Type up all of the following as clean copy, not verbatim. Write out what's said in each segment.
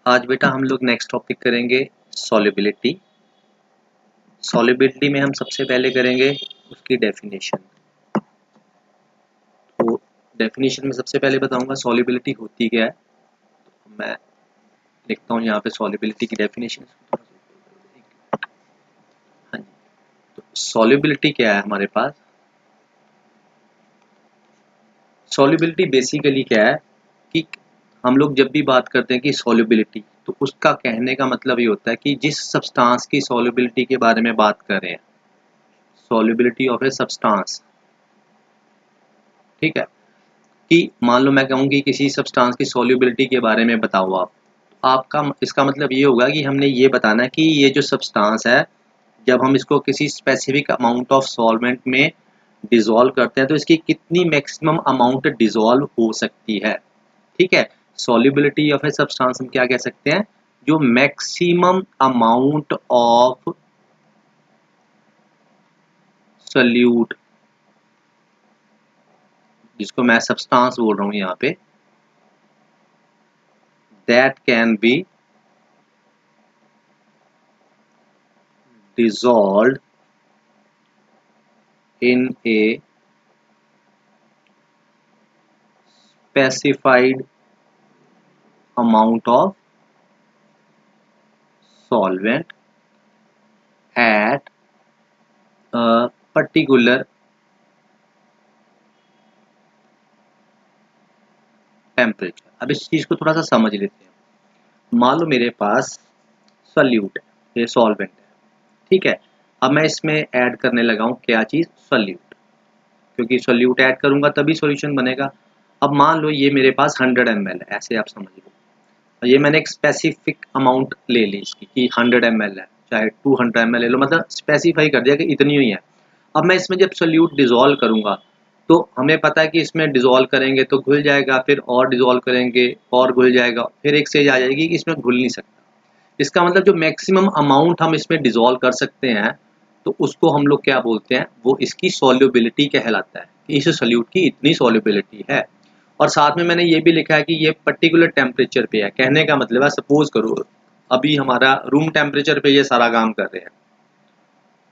आज बेटा हम लोग नेक्स्ट टॉपिक करेंगे सॉल्युबिलिटी। सॉल्युबिलिटी में हम सबसे पहले करेंगे उसकी डेफिनेशन। तो डेफिनेशन में सबसे पहले बताऊंगा सॉल्युबिलिटी होती क्या है। तो मैं लिखता हूँ यहाँ पे सॉल्युबिलिटी की डेफिनेशन। हाँ जी, तो सॉल्युबिलिटी क्या है हमारे पास। सॉल्युबिलिटी बेसिकली क्या है कि हम लोग जब भी बात करते हैं कि सॉल्युबिलिटी, तो उसका कहने का मतलब ये होता है कि जिस सब्सटेंस की सॉल्युबिलिटी के बारे में बात कर रहे हैं, सॉल्युबिलिटी ऑफ ए सब्सटेंस। ठीक है, कि मान लो मैं कहूँ कि किसी सब्सटेंस की सॉल्युबिलिटी के बारे में बताओ आप, आपका इसका मतलब ये होगा कि हमने ये बताना है कि ये जो सब्सटेंस है, जब हम इसको किसी स्पेसिफिक अमाउंट ऑफ सॉल्वेंट में डिसॉल्व करते हैं तो इसकी कितनी मैक्सिमम अमाउंट डिसॉल्व हो सकती है। ठीक है, सॉल्युबिलिटी ऑफ ए सब्सटेंस हम क्या कह सकते हैं, जो मैक्सिमम अमाउंट ऑफ सॉल्यूट, जिसको मैं सब्सटेंस बोल रहा हूँ यहाँ पे, that can be dissolved in a specified amount of solvent at a particular temperature. अब इस चीज को थोड़ा सा समझ लेते हैं। मान लो मेरे पास सॉल्यूट है, ये सॉल्वेंट है। ठीक है, अब मैं इसमें ऐड करने लगा हूँ क्या चीज, सॉल्यूट, क्योंकि सॉल्यूट ऐड करूंगा तभी सॉल्यूशन बनेगा। अब मान लो ये मेरे पास 100 ml है, ऐसे आप समझ लो। ये मैंने एक स्पेसिफिक अमाउंट ले ली इसकी कि 100 ml है, चाहे 200 ml ले लो, मतलब स्पेसिफाई कर दिया कि इतनी ही है। अब मैं इसमें जब सोल्यूट डिसॉल्व करूंगा तो हमें पता है कि इसमें डिसॉल्व करेंगे तो घुल जाएगा, फिर और डिसॉल्व करेंगे और घुल जाएगा, फिर एक स्टेज आ जाएगी कि इसमें घुल नहीं सकता। इसका मतलब जो मैक्सिमम अमाउंट हम इसमें डिसॉल्व कर सकते हैं तो उसको हम लोग क्या बोलते हैं, वो इसकी सॉल्युबिलिटी कहलाता है कि इस सोल्यूट की इतनी सॉल्युबिलिटी है। और साथ में मैंने ये भी लिखा है कि ये पर्टिकुलर टेम्परेचर पे है। कहने का मतलब है, सपोज करो अभी हमारा रूम टेम्परेचर पे ये सारा काम कर रहे हैं,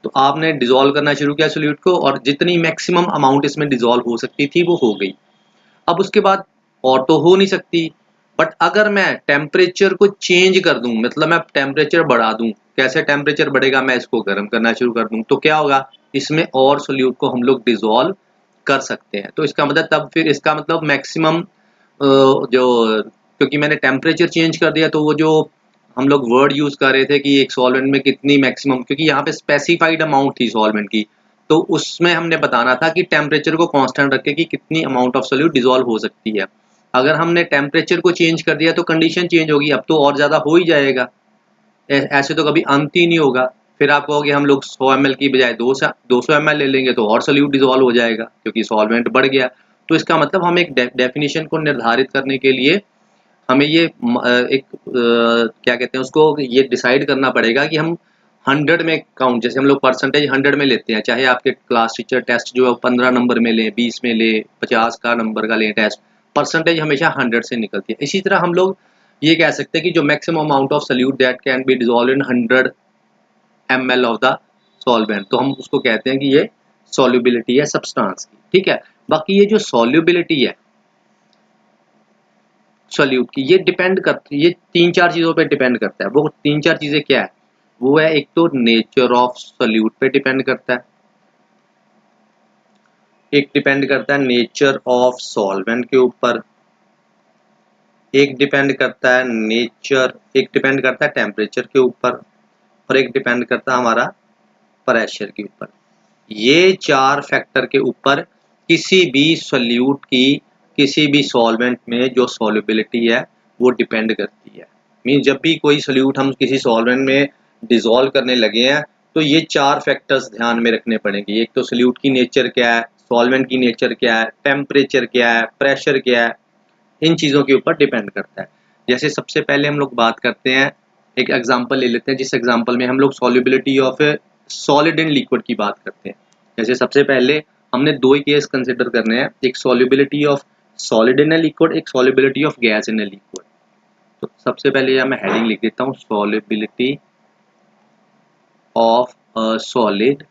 तो आपने डिसॉल्व करना शुरू किया सोल्यूट को और जितनी मैक्सिमम अमाउंट इसमें डिसॉल्व हो सकती थी वो हो गई। अब उसके बाद और तो हो नहीं सकती, बट अगर मैं टेम्परेचर को चेंज कर दूं, मतलब मैं टेम्परेचर बढ़ा दूं, कैसे टेम्परेचर बढ़ेगा, मैं इसको गर्म करना शुरू कर दूं तो क्या होगा, इसमें और सोल्यूट को हम लोग डिसॉल्व कर सकते हैं। तो इसका मतलब तब फिर इसका मतलब मैक्सिमम जो, क्योंकि मैंने टेम्परेचर चेंज कर दिया तो वो जो हम लोग वर्ड यूज कर रहे थे कि एक सॉल्वेंट में कितनी मैक्सिमम, क्योंकि यहाँ पे स्पेसिफाइड अमाउंट थी सॉल्वेंट की, तो उसमें हमने बताना था कि टेम्परेचर को कांस्टेंट रख के कि कितनी अमाउंट ऑफ सोल्यूट डिसॉल्व हो सकती है। अगर हमने टेम्परेचर को चेंज कर दिया तो कंडीशन चेंज होगी, अब तो और ज़्यादा हो ही जाएगा, ऐसे तो कभी अंत ही नहीं होगा। फिर आप कहोगे हम लोग 100 ml की बजाय 200 ml ले लेंगे तो और सोल्यूट डिसॉल्व हो जाएगा क्योंकि सॉल्वेंट बढ़ गया। तो इसका मतलब हम एक डेफिनेशन को निर्धारित करने के लिए हमें ये एक क्या कहते हैं उसको, ये डिसाइड करना पड़ेगा कि हम 100 में काउंट, जैसे हम लोग परसेंटेज 100 में लेते हैं, चाहे आपके क्लास टीचर टेस्ट जो है 15 नंबर में ले, 20 में ले, 50 का नंबर का ले टेस्ट, परसेंटेज हमेशा 100 से निकलती है। इसी तरह हम लोग ये कह सकते हैं कि जो maximum amount of solute that can be dissolve in 100 ml of the solvent, तो हम उसको कहते हैं कि ये सॉल्युबिलिटी है सब्सटेंस की। ठीक है, बाकी ये जो सॉल्युबिलिटी है सोल्यूट की, ये डिपेंड करती, ये 3-4 चीज़ों पे डिपेंड करता है। वो 3-4 चीज़ें क्या है, वो है एक तो नेचर ऑफ सोल्यूट पे डिपेंड करता है, एक डिपेंड करता है नेचर ऑफ सॉल्वेंट के ऊपर, एक डिपेंड करता है नेचर, एक डिपेंड करता है टेम्परेचर के ऊपर, और एक डिपेंड करता है हमारा प्रेशर के ऊपर। ये 4 फैक्टर के ऊपर किसी भी सोल्यूट की, किसी भी सॉल्वेंट में जो सॉल्युबिलिटी है वो डिपेंड करती है। मीन जब भी कोई सोल्यूट हम किसी सॉल्वेंट में डिसॉल्व करने लगे हैं तो ये 4 फैक्टर्स ध्यान में रखने पड़ेंगे। एक तो सोल्यूट की नेचर क्या है, सॉल्वेंट की नेचर क्या है, टेम्परेचर क्या है, प्रेशर क्या है, इन चीज़ों के ऊपर डिपेंड करता है। जैसे सबसे पहले हम लोग बात करते हैं, एक एग्जांपल ले लेते हैं जिस एग्जांपल में हम लोग solubility of solid and liquid की बात करते हैं। जैसे सबसे पहले हमने 2 ही केस कंसिडर करने हैं, एक solubility of solid in a liquid, एक solubility of gas in a liquid. तो सबसे पहले यह मैं हेडिंग लिख देता हूँ, solubility of a solid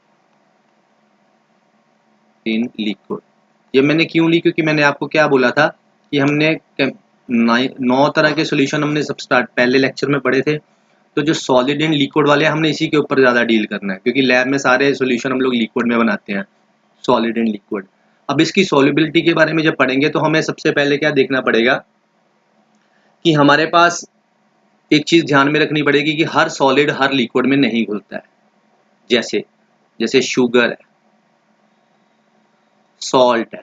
in liquid. ये मैंने क्यों ली, क्योंकि मैंने आपको क्या बोला था कि हमने 9 तरह के सॉल्यूशन हमने सब स्टार्ट पहले लेक्चर में पढ़े थे। तो जो सॉलिड एंड लिक्विड वाले हमने इसी के ऊपर ज़्यादा डील करना है, क्योंकि लैब में सारे सॉल्यूशन हम लोग लिक्विड में बनाते हैं, सॉलिड एंड लिक्विड। अब इसकी सॉल्युबिलिटी के बारे में जब पढ़ेंगे तो हमें सबसे पहले क्या देखना पड़ेगा कि हमारे पास एक चीज़ ध्यान में रखनी पड़ेगी कि हर सॉलिड हर लिक्विड में नहीं घुलता है। जैसे जैसे शुगर है, सॉल्ट है,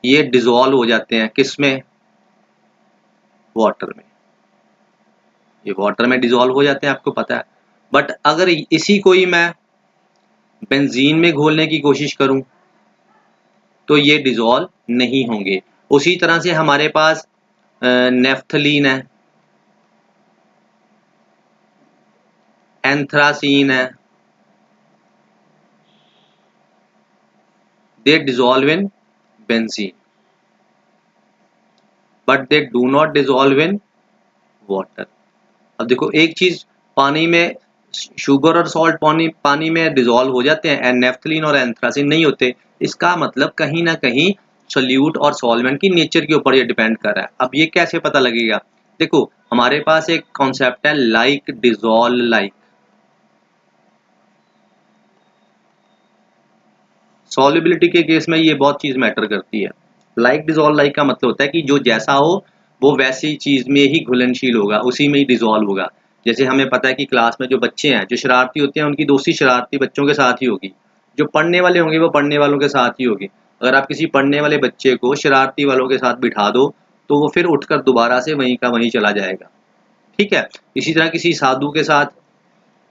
ये डिसॉल्व हो जाते हैं किसमें, वाटर में। ये वाटर में डिसॉल्व हो जाते हैं, आपको पता है। बट अगर इसी को ही मैं बेंजीन में घोलने की कोशिश करूं तो ये डिसॉल्व नहीं होंगे। उसी तरह से हमारे पास नेफ्थलीन है, एंथ्रासीन है, they dissolve in benzene but they do not dissolve in water। अब देखो एक चीज, पानी में शुगर और सॉल्ट पानी में डिसॉल्व हो जाते हैं, एंड नेफ्थलीन और एंथ्रासीन नहीं होते। इसका मतलब कहीं ना कहीं सोल्यूट और सॉल्वेंट की नेचर के ऊपर ये डिपेंड कर रहा है। अब ये कैसे पता लगेगा, देखो हमारे पास एक कॉन्सेप्ट है लाइक डिसॉल्व लाइक। सॉल्युबिलिटी के केस में ये बहुत चीज मैटर करती है। लाइक डिसॉल्व लाइक का मतलब होता है कि जो जैसा हो वो वैसी चीज में ही घुलनशील होगा, उसी में ही डिसॉल्व होगा। जैसे हमें पता है कि क्लास में जो बच्चे हैं, जो शरारती होते हैं, उनकी दोस्ती शरारती बच्चों के साथ ही होगी। जो पढ़ने वाले होंगे वो पढ़ने वालों के साथ ही होगी। अगर आप किसी पढ़ने वाले बच्चे को शरारती वालों के साथ बिठा दो तो वो फिर उठकर दोबारा से वहीं का वहीं चला जाएगा। ठीक है। इसी तरह किसी साधु के साथ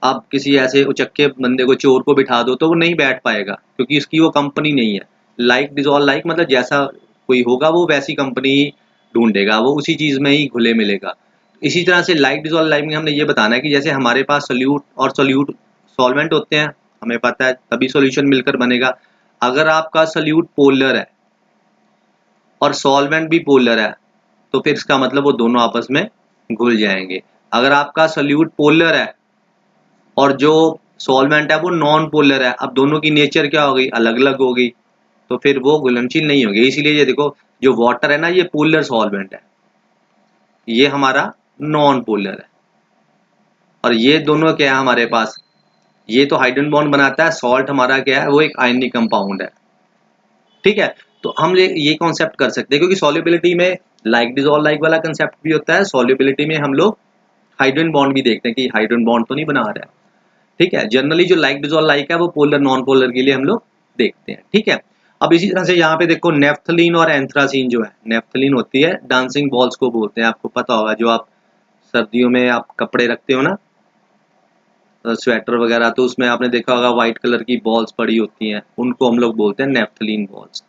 आप किसी ऐसे उचक्के बंदे को, चोर को बिठा दो तो वो नहीं बैठ पाएगा, क्योंकि उसकी वो कंपनी नहीं है। लाइक डिसॉल्व लाइक मतलब जैसा कोई होगा वो वैसी कंपनी ही ढूंढेगा, वो उसी चीज में ही घुले मिलेगा। इसी तरह से लाइक डिसॉल्व लाइक में हमने ये बताना है कि जैसे हमारे पास सोल्यूट और सोल्यूट सॉल्वेंट होते हैं, हमें पता है तभी सॉल्यूशन मिलकर बनेगा। अगर आपका सोल्यूट पोलर है और सॉल्वेंट भी पोलर है तो फिर इसका मतलब वो दोनों आपस में घुल जाएंगे। अगर आपका सोल्यूट पोलर है और जो सॉल्वेंट है वो नॉन पोलर है, अब दोनों की नेचर क्या हो गई, अलग अलग हो गई, तो फिर वो घुलनशील नहीं होगी। इसीलिए ये देखो, जो वाटर है ना, ये पोलर सॉल्वेंट है, ये हमारा नॉन पोलर है। और ये दोनों क्या है हमारे पास, ये तो हाइड्रोजन बॉन्ड बनाता है, सॉल्ट हमारा क्या है, वो एक आयनिक कंपाउंड है। ठीक है। तो हम ये कॉन्सेप्ट कर सकते हैं, क्योंकि सॉल्युबिलिटी में लाइक डिसॉल्व लाइक वाला कंसेप्ट भी होता है, सॉल्युबिलिटी में हम लोग हाइड्रोजन बॉन्ड भी देखते हैं कि हाइड्रोजन बॉन्ड तो नहीं बना रहा है। ठीक है। जनरली जो लाइक डिसॉल्व लाइक है वो पोलर नॉन पोलर के लिए हम लोग देखते हैं। ठीक है। अब इसी तरह से यहाँ पे देखो, नेफ्थलीन और एंथ्रासीन जो है, नेफ्थलीन होती है डांसिंग बॉल्स को बोलते हैं, आपको पता होगा, जो आप सर्दियों में आप कपड़े रखते हो ना, स्वेटर वगैरह, तो उसमें आपने देखा होगा व्हाइट कलर की बॉल्स पड़ी होती हैं, उनको हम लोग बोलते हैं नेफ्थलीन बॉल्स,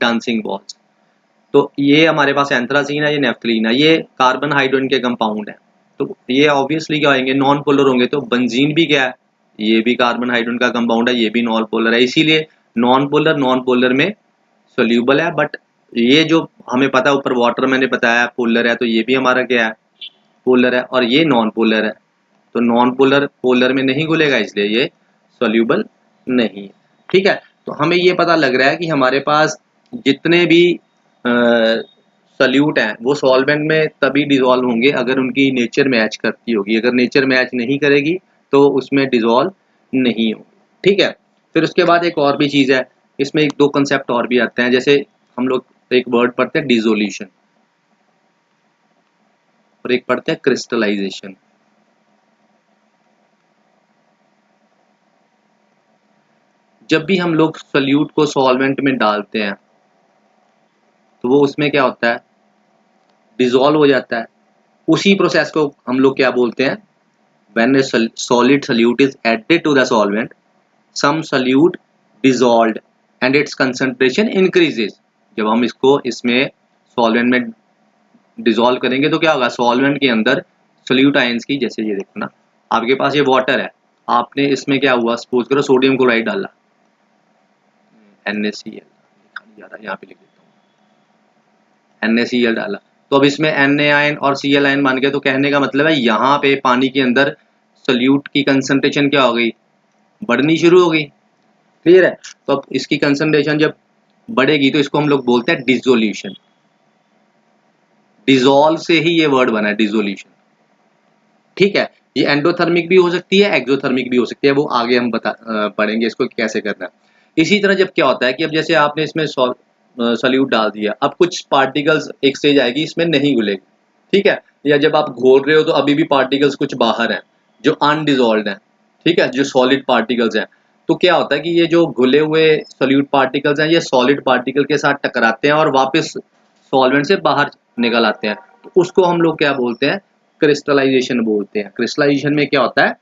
डांसिंग बॉल्स। तो ये हमारे पास एंथ्रासीन है, ये नेफ्थलीन है, ये कार्बन हाइड्रोजन के कंपाउंड है। तो ये ऑब्वियसली क्या होंगे, नॉन पोलर होंगे। तो बेंजीन भी क्या है, ये भी कार्बन हाइड्रोजन का कंपाउंड है, ये भी नॉन पोलर है। इसीलिए नॉन पोलर में सोल्यूबल है। बट ये जो हमें पता है ऊपर वाटर मैंने बताया पोलर है, तो ये भी हमारा क्या है, पोलर है, और ये नॉन पोलर है। तो नॉन पोलर पोलर में नहीं घुलेगा, इसलिए ये सोल्यूबल नहीं है। ठीक है। तो हमें ये पता लग रहा है कि हमारे पास जितने भी सल्यूट हैं वो सॉल्वेंट में तभी डिसॉल्व होंगे अगर उनकी नेचर मैच करती होगी। अगर नेचर मैच नहीं करेगी तो उसमें डिसॉल्व नहीं होगी। ठीक है। फिर उसके बाद एक और भी चीज़ है, इसमें एक दो कंसेप्ट और भी आते हैं। जैसे हम लोग एक वर्ड पढ़ते हैं डिसोल्यूशन, और एक पढ़ते हैं क्रिस्टलाइजेशन। जब भी हम लोग सल्यूट को सॉल्वेंट में डालते हैं तो वो उसमें क्या होता है, डिसॉल्व हो जाता है। उसी प्रोसेस को हम लोग क्या बोलते हैं, when a solid solute is added to the solvent, some solute dissolved and its concentration increases। जब हम इसको इसमें सॉल्वेंट में डिसॉल्व करेंगे तो क्या होगा, सॉल्वेंट के अंदर सोल्यूट आयंस की, जैसे ये देखो ना, आपके पास ये वाटर है, आपने इसमें क्या हुआ, सपोज करो सोडियम क्लोराइड डाला, NaCl, यहाँ पे लिख देता हूँ, NaCl डाला, तो अब इसमें Na आयन और Cl आयन बन गए, तो कहने का मतलब है यहाँ पे पानी के अंदर सोल्यूट की कंसंट्रेशन क्या हो गई, बढ़नी शुरू हो गई। क्लियर है। तो अब इसकी कंसंट्रेशन जब बढ़ेगी तो इसको हम लोग बोलते हैं डिसोल्यूशन। डिसॉल्व से ही ये वर्ड बना है, डिसोल्यूशन। ठीक है। ये एंडोथर्मिक भी हो सकती है, एक्सोथर्मिक भी हो सकती है, वो आगे हम पढ़ेंगे इसको कैसे करना है। इसी तरह जब क्या होता है कि अब जैसे आपने इसमें सॉल्यूट डाल दिया, अब कुछ पार्टिकल्स एक स्टेज आएगी इसमें नहीं घुलेगी। ठीक है। या जब आप घोल रहे हो तो अभी भी पार्टिकल्स कुछ बाहर हैं जो अनडिजॉल्व्ड हैं। ठीक है, जो सॉलिड पार्टिकल्स हैं। तो क्या होता है कि ये जो घुले हुए सॉल्यूट पार्टिकल्स हैं ये सॉलिड पार्टिकल के साथ टकराते हैं और वापस सॉल्वेंट से बाहर निकल आते हैं। तो उसको हम लोग क्या बोलते हैं, क्रिस्टलाइजेशन बोलते हैं। क्रिस्टलाइजेशन में क्या होता है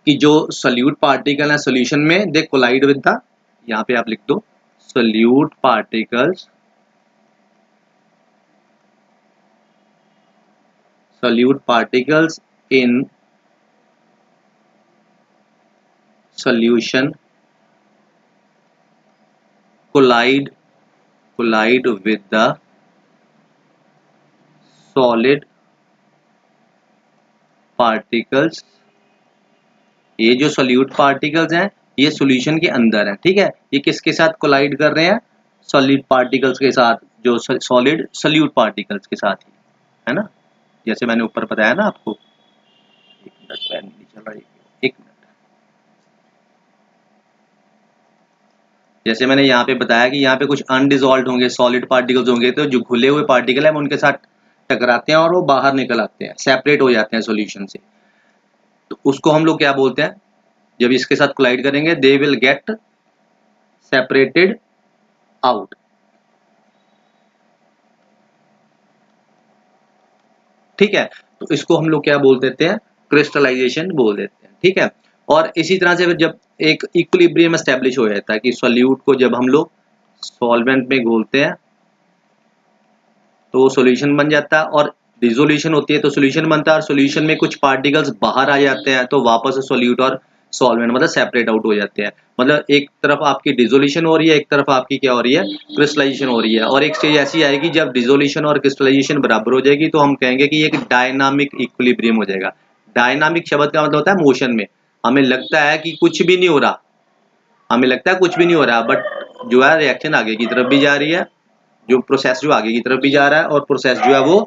कि जो सोल्यूट पार्टिकल है सॉल्यूशन में, दे कोलाइड विद द, यहाँ पे आप लिख दो solute particles, solute particles in solution collide with the solid particles। ये जो सोल्यूट पार्टिकल्स हैं ये सॉल्यूशन के अंदर है। ठीक है, ये किसके साथ कोलाइड कर रहे हैं, सॉलिड पार्टिकल्स के साथ, जो सॉलिड सोल्यूट पार्टिकल्स के साथ ही है ना, जैसे मैंने ऊपर बताया ना आपको। एक मिनट, पेन नहीं चल रहा है, एक मिनट। जैसे मैंने यहाँ पे बताया कि यहाँ पे कुछ अनडिजॉल्व्ड होंगे सॉलिड पार्टिकल्स होंगे, तो जो घुले हुए पार्टिकल है वो उनके साथ टकराते हैं और वो बाहर निकल आते हैं, सेपरेट हो जाते हैं सॉल्यूशन से। तो उसको हम लोग क्या बोलते हैं, जब इसके साथ कोलाइड करेंगे they will get separated out. ठीक है, तो इसको हम लोग क्या बोल देते हैं, क्रिस्टलाइजेशन बोल देते हैं। ठीक है। और इसी तरह से जब एक इक्विलिब्रियम एस्टेब्लिश हो जाता है कि सॉल्यूट को जब हम लोग सॉल्वेंट में घोलते हैं तो सॉल्यूशन बन जाता है, और डिसोल्यूशन होती है तो सॉल्यूशन बनता है, और सॉल्यूशन में कुछ पार्टिकल्स बाहर आ जाते हैं तो वापस सॉल्यूट और सॉल्वेंट मतलब सेपरेट आउट हो जाते हैं। मतलब एक तरफ आपकी डिसोल्यूशन हो रही है, एक तरफ आपकी क्या हो रही है, क्रिस्टलाइजेशन हो रही है। और एक स्टेज ऐसी आएगी जब डिसोल्यूशन और क्रिस्टलाइजेशन बराबर हो जाएगी तो हम कहेंगे कि एक डायनामिक इक्विलिब्रियम हो जाएगा। डायनामिक शब्द का मतलब होता है मोशन में। हमें लगता है कि कुछ भी नहीं हो रहा, हमें लगता है कुछ भी नहीं हो रहा, बट जो है रिएक्शन आगे की तरफ भी जा रही है, जो प्रोसेस जो आगे की तरफ भी जा रहा है और प्रोसेस जो है वो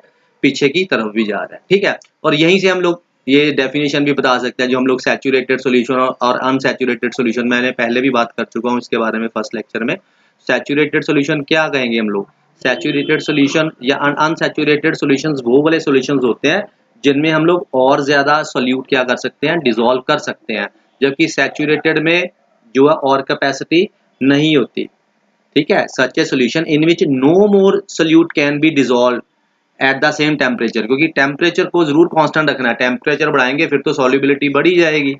पीछे की तरफ भी जा रहा है। ठीक है। और यहीं से हम लोग ये डेफिनेशन भी बता सकते हैं, जो हम लोग सैचुरेटेड सॉल्यूशन और अनसैचुरेटेड सॉल्यूशन, मैंने पहले भी बात कर चुका हूँ इसके बारे में फर्स्ट लेक्चर में। सैचुरेटेड सॉल्यूशन क्या कहेंगे हम लोग, सैचुरेटेड सॉल्यूशन या अनसैचुरेटेड सॉल्यूशंस वो वाले सॉल्यूशंस होते हैं जिनमें हम लोग और ज्यादा सॉल्यूट क्या कर सकते हैं, डिसॉल्व कर सकते हैं, जबकि सैचुरेटेड में जो है और कैपेसिटी नहीं होती। ठीक है, such a solution in which no more solute can be dissolve at the same temperature, क्योंकि टेम्परेचर को जरूर कांस्टेंट रखना है। टेम्परेचर बढ़ाएंगे फिर तो सॉल्युबिलिटी बढ़ी जाएगी।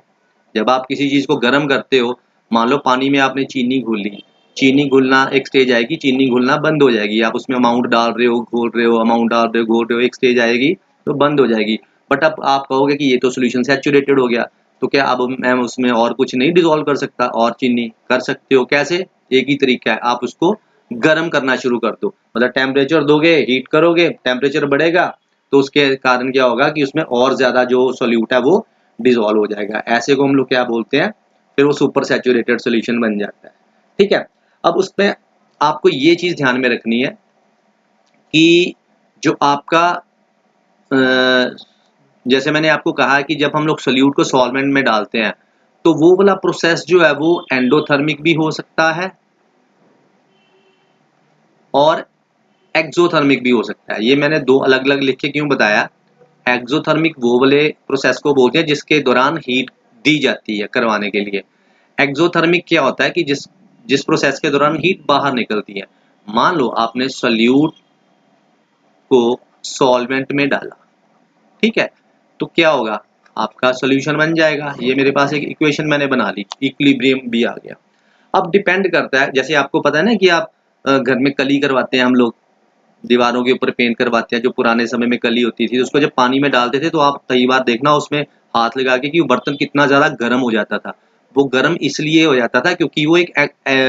जब आप किसी चीज को गर्म करते हो, मान लो पानी में आपने चीनी घोल ली, चीनी घुलना एक स्टेज आएगी, चीनी घुलना बंद हो जाएगी। आप उसमें अमाउंट डाल रहे हो, घोल रहे हो, अमाउंट डाल रहे हो, घोल रहे हो, एक स्टेज आएगी तो बंद हो जाएगी। बट अब आप कहोगे कि ये तो सोल्यूशन सैचुरेटेड हो गया, तो क्या अब मैं उसमें और कुछ नहीं डिसॉल्व कर सकता, और चीनी कर सकते हो। कैसे, एक ही तरीका है, आप उसको गर्म करना शुरू कर दो। मतलब टेम्परेचर दोगे, हीट करोगे, टेम्परेचर बढ़ेगा तो उसके कारण क्या होगा कि उसमें और ज्यादा जो सोल्यूट है वो डिसॉल्व हो जाएगा। ऐसे को हम लोग क्या बोलते हैं, फिर वो सुपर सैचुरेटेड सोल्यूशन बन जाता है। ठीक है। अब उसमें आपको ये चीज ध्यान में रखनी है कि जो आपका जैसे मैंने आपको कहा कि जब हम लोग सोल्यूट को सॉल्वेंट में डालते हैं तो वो वाला प्रोसेस जो है वो एंडोथर्मिक भी हो सकता है और एक्सोथर्मिक भी हो सकता है। ये मैंने दो अलग अलग लिख के क्यों बताया, एक्सोथर्मिक वो वाले प्रोसेस को बोलते हैं जिसके दौरान हीट दी जाती है करवाने के लिए। एक्सोथर्मिक क्या होता है कि जिस जिस प्रोसेस के दौरान हीट बाहर निकलती है। मान लो आपने सोल्यूट को सॉल्वेंट में डाला, ठीक है, तो क्या होगा, आपका सॉल्यूशन बन जाएगा। ये मेरे पास एक इक्वेशन मैंने बना ली, इक्विलिब्रियम भी आ गया। अब डिपेंड करता है, जैसे आपको पता है ना कि आप घर में कली करवाते हैं, हम लोग दीवारों के ऊपर पेंट करवाते हैं, जो पुराने समय में कली होती थी, उसको जब पानी में डालते थे तो आप कई बार देखना उसमें हाथ लगा के कि वो बर्तन कितना ज्यादा गर्म हो जाता था। वो गर्म इसलिए हो जाता था क्योंकि वो एक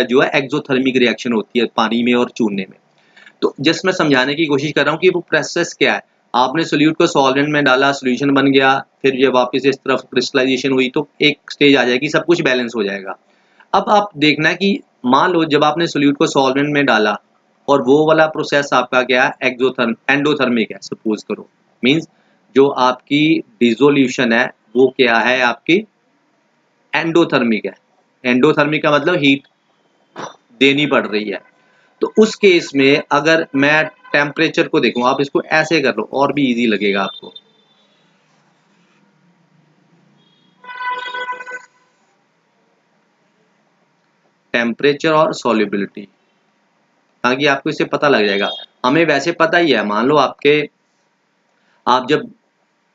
जो है एक्सोथर्मिक रिएक्शन होती है पानी में और चूने में। तो जस्ट मैं समझाने की कोशिश कर रहा हूँ कि वो प्रोसेस क्या है। आपने सोल्यूट को सॉल्वेंट में डाला, सॉल्यूशन बन गया, फिर ये वापस इस तरफ क्रिस्टलाइजेशन हुई तो एक स्टेज आ जाएगी, सब कुछ बैलेंस हो जाएगा। अब आप देखना है कि मान लो जब आपने सोल्यूट को सॉल्वेंट में डाला और वो वाला प्रोसेस आपका क्या है, एंडोथर्मिक है सपोज करो, मींस जो आपकी डिसोल्यूशन है वो क्या है, आपकी एंडोथर्मिक है। एंडोथर्मिक का मतलब हीट देनी पड़ रही है। तो उस केस में अगर मैं टेम्परेचर को देखूं, आप इसको ऐसे कर लो और भी इजी लगेगा आपको। टेम्परेचर और सॉल्युबिलिटी, ताकि आपको इससे पता लग जाएगा। हमें वैसे पता ही है, मान लो आप जब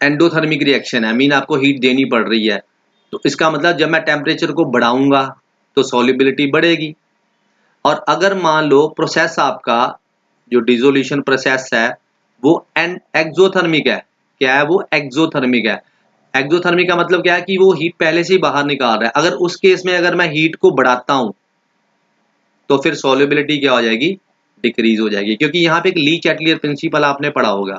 एंडोथर्मिक रिएक्शन है, मीन आपको हीट देनी पड़ रही है, तो इसका मतलब जब मैं टेम्परेचर को बढ़ाऊंगा तो सॉल्युबिलिटी बढ़ेगी। और अगर मान लो प्रोसेस आपका जो डिसोल्यूशन प्रोसेस है वो एक्सोथर्मिक है, क्या है वो, एक्सोथर्मिक है। एक्सोथर्मिक का मतलब क्या है कि वो हीट पहले से ही बाहर निकाल रहा है। अगर उस केस में अगर मैं हीट को बढ़ाता हूं तो फिर सॉल्युबिलिटी क्या हो जाएगी, डिक्रीज हो जाएगी, क्योंकि यहाँ पे एक ली चैटलियर प्रिंसिपल आपने पढ़ा होगा।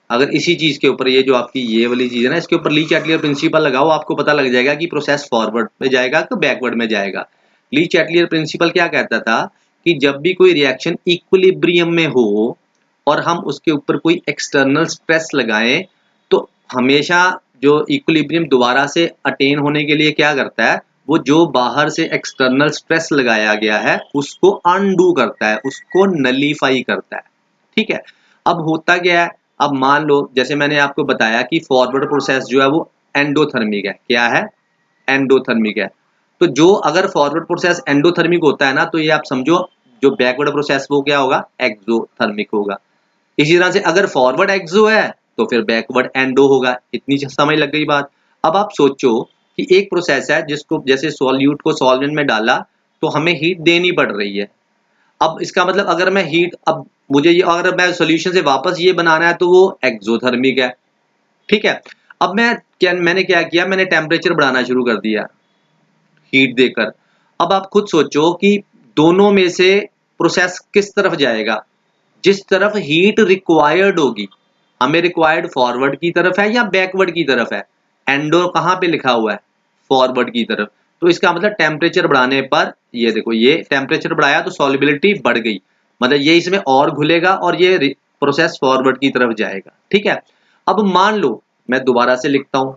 अगर इसी चीज के ऊपर, ये जो आपकी ये वाली चीज है ना, इसके ऊपर ली चैटलियर प्रिंसिपल लगाओ, आपको पता लग जाएगा कि प्रोसेस फॉरवर्ड में जाएगा तो बैकवर्ड में जाएगा। ली चैटलियर प्रिंसिपल क्या कहता था कि जब भी कोई रिएक्शन इक्विलिब्रियम में हो और हम उसके ऊपर कोई एक्सटर्नल स्ट्रेस लगाएं, तो हमेशा जो इक्विलिब्रियम दोबारा से अटेन होने के लिए क्या करता है, वो जो बाहर से एक्सटर्नल स्ट्रेस लगाया गया है उसको अनडू करता है, उसको नलीफाई करता है। ठीक है। अब होता क्या है, अब मान लो जैसे मैंने आपको बताया कि फॉरवर्ड प्रोसेस जो है वो एंडोथर्मिक है, क्या है, एंडोथर्मिक है। तो जो अगर फॉरवर्ड प्रोसेस एंडोथर्मिक होता है ना, तो ये आप समझो जो बैकवर्ड प्रोसेस वो क्या होगा, एक्सोथर्मिक होगा। इसी तरह से अगर फॉरवर्ड एक्सो है तो फिर बैकवर्ड एंडो होगा। इतनी समझ लग गई बात। अब आप सोचो कि एक प्रोसेस है जिसको जैसे सॉल्यूट को सॉल्वेंट में डाला तो हमें हीट देनी पड़ रही है। अब इसका मतलब अगर मैं हीट, अब मुझे ये, अगर मैं सॉल्यूशन से वापस ये बनाना है तो वो एक्सोथर्मिक है। ठीक है। अब मैंने क्या किया, मैंने टेम्परेचर बढ़ाना शुरू कर दिया हीट देकर। अब आप खुद सोचो कि दोनों में से प्रोसेस किस तरफ जाएगा, जिस तरफ हीट रिक्वायर्ड होगी। हमें रिक्वायर्ड फॉरवर्ड की तरफ है या बैकवर्ड की तरफ है, एंडो कहाँ पे लिखा हुआ है, फॉरवर्ड की तरफ। तो इसका मतलब टेम्परेचर बढ़ाने पर, ये देखो ये टेम्परेचर बढ़ाया तो सॉल्युबिलिटी बढ़ गई, मतलब ये इसमें और घुलेगा और ये प्रोसेस फॉरवर्ड की तरफ जाएगा। ठीक है। अब मान लो मैं दोबारा से लिखता हूं,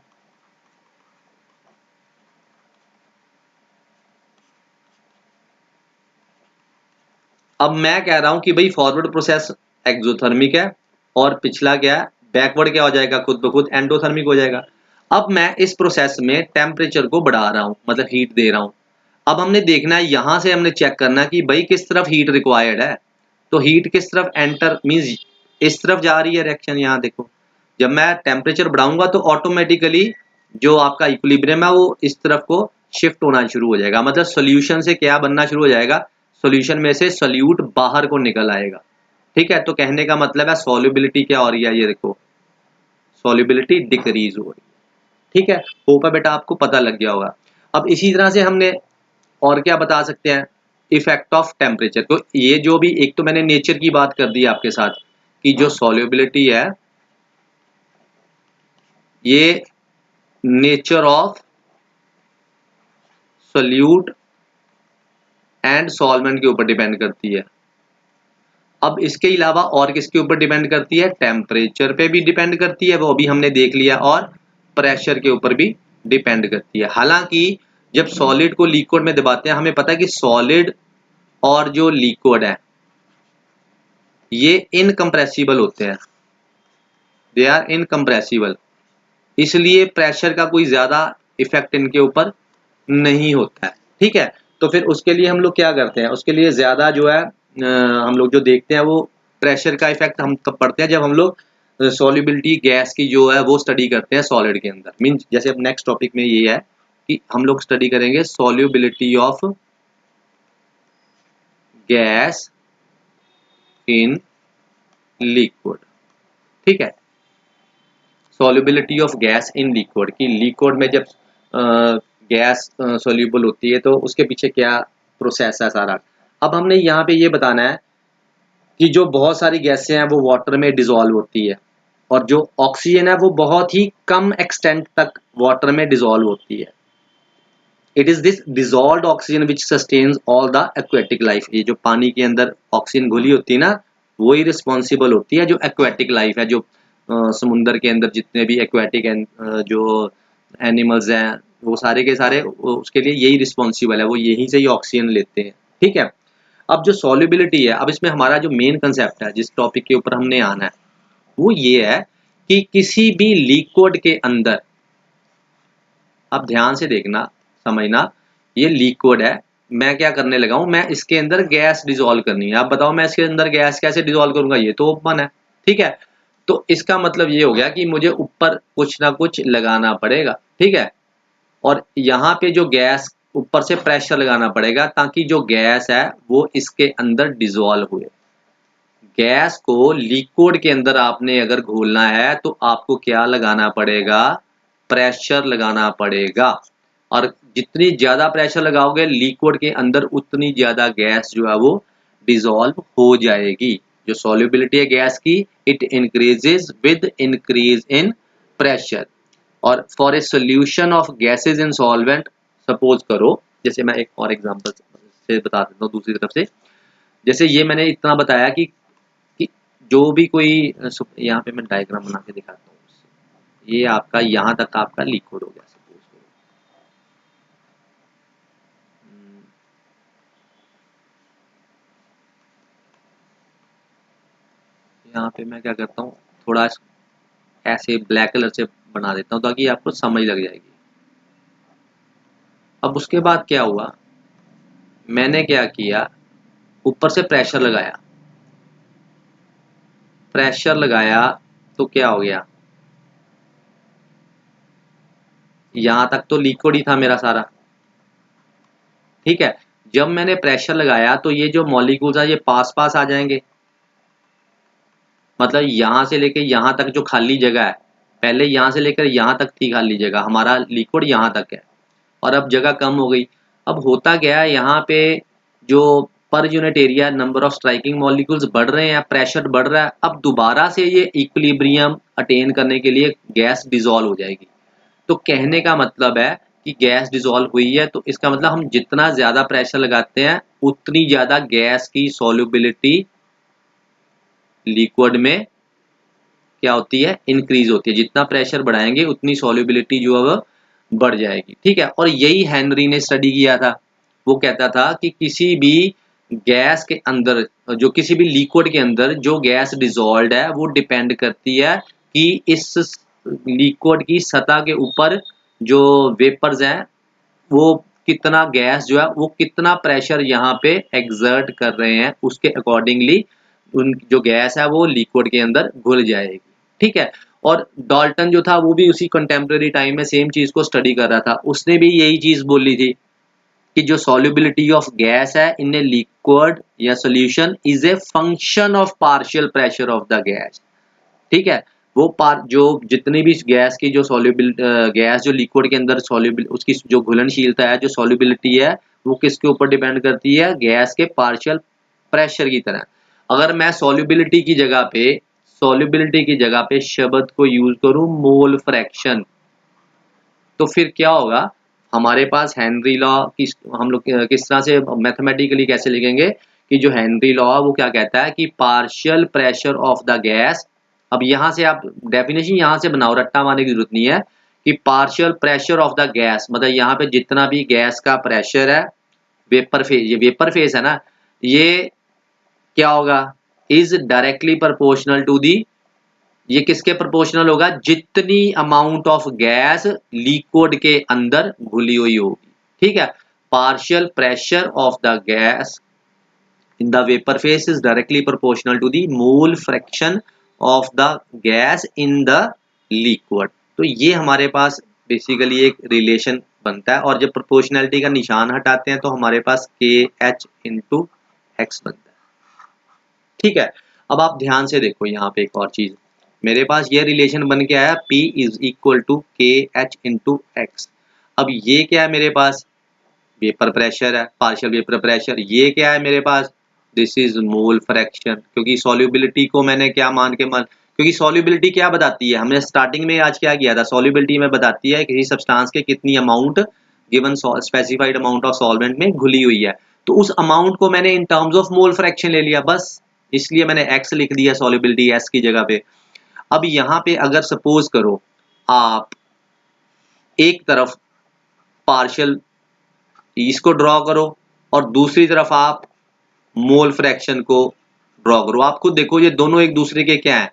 अब मैं कह रहा हूं कि भाई फॉरवर्ड प्रोसेस एक्सोथर्मिक है और पिछला क्या है, बैकवर्ड क्या हो जाएगा, खुद ब खुद एंडोथर्मिक हो जाएगा। अब मैं इस प्रोसेस में टेम्परेचर को बढ़ा रहा हूं, मतलब हीट दे रहा हूं। अब हमने देखना है, यहां से हमने चेक करना है कि भाई किस तरफ हीट रिक्वायर्ड है। तो हीट किस तरफ एंटर, मींस इस तरफ जा रही है रिएक्शन। यहाँ देखो जब मैं टेम्परेचर बढ़ाऊंगा तो ऑटोमेटिकली जो आपका इक्विलिब्रियम है वो इस तरफ को शिफ्ट होना शुरू हो जाएगा, मतलब सोल्यूशन से क्या बनना शुरू हो जाएगा, सोल्यूशन में से सोल्यूट बाहर को निकल आएगा। ठीक है। तो कहने का मतलब है सॉल्युबिलिटी क्या हो रही है, ये देखो सॉल्युबिलिटी डिक्रीज हो रही है। ठीक है। होप है बेटा आपको पता लग गया होगा। अब इसी तरह से हमने और क्या बता सकते हैं, इफेक्ट ऑफ टेम्परेचर। तो ये जो भी, एक तो मैंने नेचर की बात कर दी आपके साथ कि जो सॉल्युबिलिटी है ये nature of solute and solvent के ऊपर डिपेंड करती है। अब इसके अलावा और किसके ऊपर डिपेंड करती है, टेम्परेचर पे भी डिपेंड करती है, वो अभी हमने देख लिया, और प्रेशर के ऊपर भी डिपेंड करती है। हालांकि जब सॉलिड को लिक्विड में दबाते हैं, हमें पता है कि सॉलिड और जो लिक्विड है ये इनकम्प्रेसिबल होते हैं, दे आर इनकम्प्रेसिबल, इसलिए प्रेशर का कोई ज्यादा इफेक्ट इनके ऊपर नहीं होता है। ठीक है। तो फिर उसके लिए हम लोग क्या करते हैं, उसके लिए ज्यादा जो है हम लोग जो देखते हैं वो प्रेशर का इफेक्ट हम तब पढ़ते हैं जब हम लोग सॉल्युबिलिटी गैस की जो है वो स्टडी करते हैं सॉलिड के अंदर। मीन जैसे अब नेक्स्ट टॉपिक में ये है कि हम लोग स्टडी करेंगे solubility of gas in liquid. ठीक है। Solubility of gas in liquid, की लिक्विड में जब गैस सोल्यूबल होती है तो उसके पीछे क्या प्रोसेस है सारा। अब हमने यहाँ पे ये बताना है कि जो बहुत सारी गैसें हैं वो वाटर में डिसॉल्व होती है, और जो ऑक्सीजन है वो बहुत ही कम एक्सटेंट तक वाटर में डिसॉल्व होती है। It is this dissolved oxygen which sustains all the aquatic life. ये जो पानी के अंदर ऑक्सीजन घुली होती है ना, वही रिस्पॉन्सिबल होती है जो एक्वेटिक लाइफ है, जो समुंदर के अंदर जितने भी एक्वेटिक जो एनिमल्स हैं वो सारे के सारे उसके लिए यही रिस्पॉन्सिबल है, वो यहीं से ही ऑक्सीजन लेते हैं। ठीक है, अब जो सॉल्युबिलिटी है, अब इसमें हमारा जो मेन कंसेप्ट है जिस टॉपिक के ऊपर हमने आना है वो ये है कि किसी भी लिक्विड के अंदर, अब ध्यान से देखना समझना, ये लिक्विड है, मैं क्या करने लगा हूं, मैं इसके अंदर गैस डिसॉल्व करनी है। अब बताओ मैं इसके अंदर गैस कैसे डिसॉल्व करूंगा, ये तो ओपन है। ठीक है, तो इसका मतलब ये हो गया कि मुझे ऊपर कुछ ना कुछ लगाना पड़ेगा। ठीक है, और यहाँ पे जो गैस ऊपर से प्रेशर लगाना पड़ेगा ताकि जो गैस है वो इसके अंदर डिसॉल्व हुए। गैस को लिक्विड के अंदर आपने अगर घोलना है तो आपको क्या लगाना पड़ेगा, प्रेशर लगाना पड़ेगा। और जितनी ज्यादा प्रेशर लगाओगे लिक्विड के अंदर उतनी ज्यादा गैस जो है वो डिसॉल्व हो जाएगी। जो सॉल्युबिलिटी है गैस की, it increases with increase in pressure. और for a solution of gases in solvent, suppose करो, जैसे मैं एक और एग्जांपल से बता देता हूँ दूसरी तरफ से। जैसे ये मैंने इतना बताया कि जो भी कोई यहाँ पे मैं डायग्राम बना के दिखाता हूँ, ये आपका यहाँ तक आपका लिक्विड हो गया सपोज करो। यहाँ पे मैं क्या करता हूँ, थोड़ा ऐसे ब्लैक कलर से बना देता हूँ ताकि आपको समझ लग जाएगी। अब उसके बाद क्या हुआ, मैंने क्या किया, ऊपर से प्रेशर लगाया, प्रेशर लगाया तो क्या हो गया, यहां तक तो लिक्विड ही था मेरा सारा। ठीक है, जब मैंने प्रेशर लगाया तो ये जो मॉलिक्यूल्स है ये पास पास आ जाएंगे, मतलब यहां से लेकर यहां तक जो खाली जगह है, पहले यहां से लेकर यहां तक थी खाली जगह, हमारा लिक्विड यहां तक है और अब जगह कम हो गई। अब होता क्या है, यहाँ पे जो per unit area number of striking molecules बढ़ रहे हैं, प्रेशर बढ़ रहा है, अब दोबारा से ये इक्विलिब्रियम अटेन करने के लिए गैस डिसॉल्व हो जाएगी। तो कहने का मतलब है कि गैस डिसॉल्व हुई है, तो इसका मतलब हम जितना ज्यादा प्रेशर लगाते हैं उतनी ज्यादा गैस की सॉल्युबिलिटी लिक्विड में क्या होती है, इंक्रीज होती है। जितना प्रेशर बढ़ाएंगे उतनी सॉल्युबिलिटी जो है वो बढ़ जाएगी। ठीक है, और यही हेनरी ने स्टडी किया था। वो कहता था कि किसी भी गैस के अंदर, जो किसी भी लिक्विड के अंदर जो गैस डिसॉल्व्ड है वो डिपेंड करती है कि इस लिक्विड की सतह के ऊपर जो वेपर्स हैं वो कितना गैस जो है वो कितना प्रेशर यहाँ पे एक्सर्ट कर रहे हैं, उसके अकॉर्डिंगली उन जो गैस है वो लिक्विड के अंदर घुल जाएगी। ठीक है, और डाल्टन जो था वो भी उसी कंटेम्प्रेरी टाइम में सेम चीज को स्टडी कर रहा था, उसने भी यही चीज बोली थी कि जो सॉल्युबिलिटी ऑफ गैस है इन ए लिक्विड या solution is a function of partial pressure of the gas. ठीक है, वो पार जो जितनी भी गैस की जो सॉल्युबल गैस जो लिक्विड के अंदर सॉल्युबल उसकी जो घुलनशीलता है, जो सॉल्युबिलिटी है, वो किसके ऊपर डिपेंड करती है, गैस के पार्शियल प्रेशर की तरह। अगर मैं सॉल्युबिलिटी की जगह पे शब्द को यूज करूं मोल फ्रैक्शन, तो फिर क्या होगा, हमारे पास हेनरी लॉ की हम लोग किस तरह से मैथमेटिकली कैसे लिखेंगे कि जो हेनरी लॉ वो क्या कहता है कि partial pressure of the gas. अब यहां से आप डेफिनेशन यहां से बनाओ, रट्टा मारने की जरूरत नहीं है, कि partial pressure of the gas मतलब यहाँ पे जितना भी गैस का प्रेशर है, वेपर फेज, ये वेपर फेज है ना, ये क्या होगा, is directly proportional to the, ये किसके प्रोपोर्शनल होगा, जितनी अमाउंट ऑफ गैस लिक्विड के अंदर घुली हुई होगी। ठीक है, partial pressure of the gas in the vapour phase is directly proportional to the mole fraction of the gas in the liquid. तो ये हमारे पास बेसिकली एक रिलेशन बनता है, और जब प्रोपोर्शनैलिटी का निशान हटाते हैं तो हमारे पास के एच इंटू एक्स बनता है। ठीक है, अब आप ध्यान से देखो यहाँ पे एक और चीज, मेरे पास ये रिलेशन बन के आया P इज इक्वल टू के एच इंटू एक्स। अब ये क्या है मेरे पास, वेपर प्रेशर है, पार्शियल वेपर प्रेशर। ये क्या है मेरे पास, दिस इज मोल फ्रैक्शन, क्योंकि सॉल्युबिलिटी को मैंने क्या मान के क्योंकि सॉल्युबिलिटी क्या बताती है, हमने स्टार्टिंग में आज क्या किया था, सॉल्युबिलिटी में बताती है किसी सब्सटेंस के कितनी amount given specified amount of solvent में घुली हुई है, तो उस अमाउंट को मैंने in terms of mole fraction ले लिया, बस इसलिए मैंने x लिख दिया सॉल्युबिलिटी s की जगह पे। अब यहाँ पे अगर सपोज करो आप एक तरफ पार्शियल इसको ड्रॉ करो और दूसरी तरफ आप मोल फ्रैक्शन को ड्रॉ करो, आप खुद देखो ये दोनों एक दूसरे के क्या है,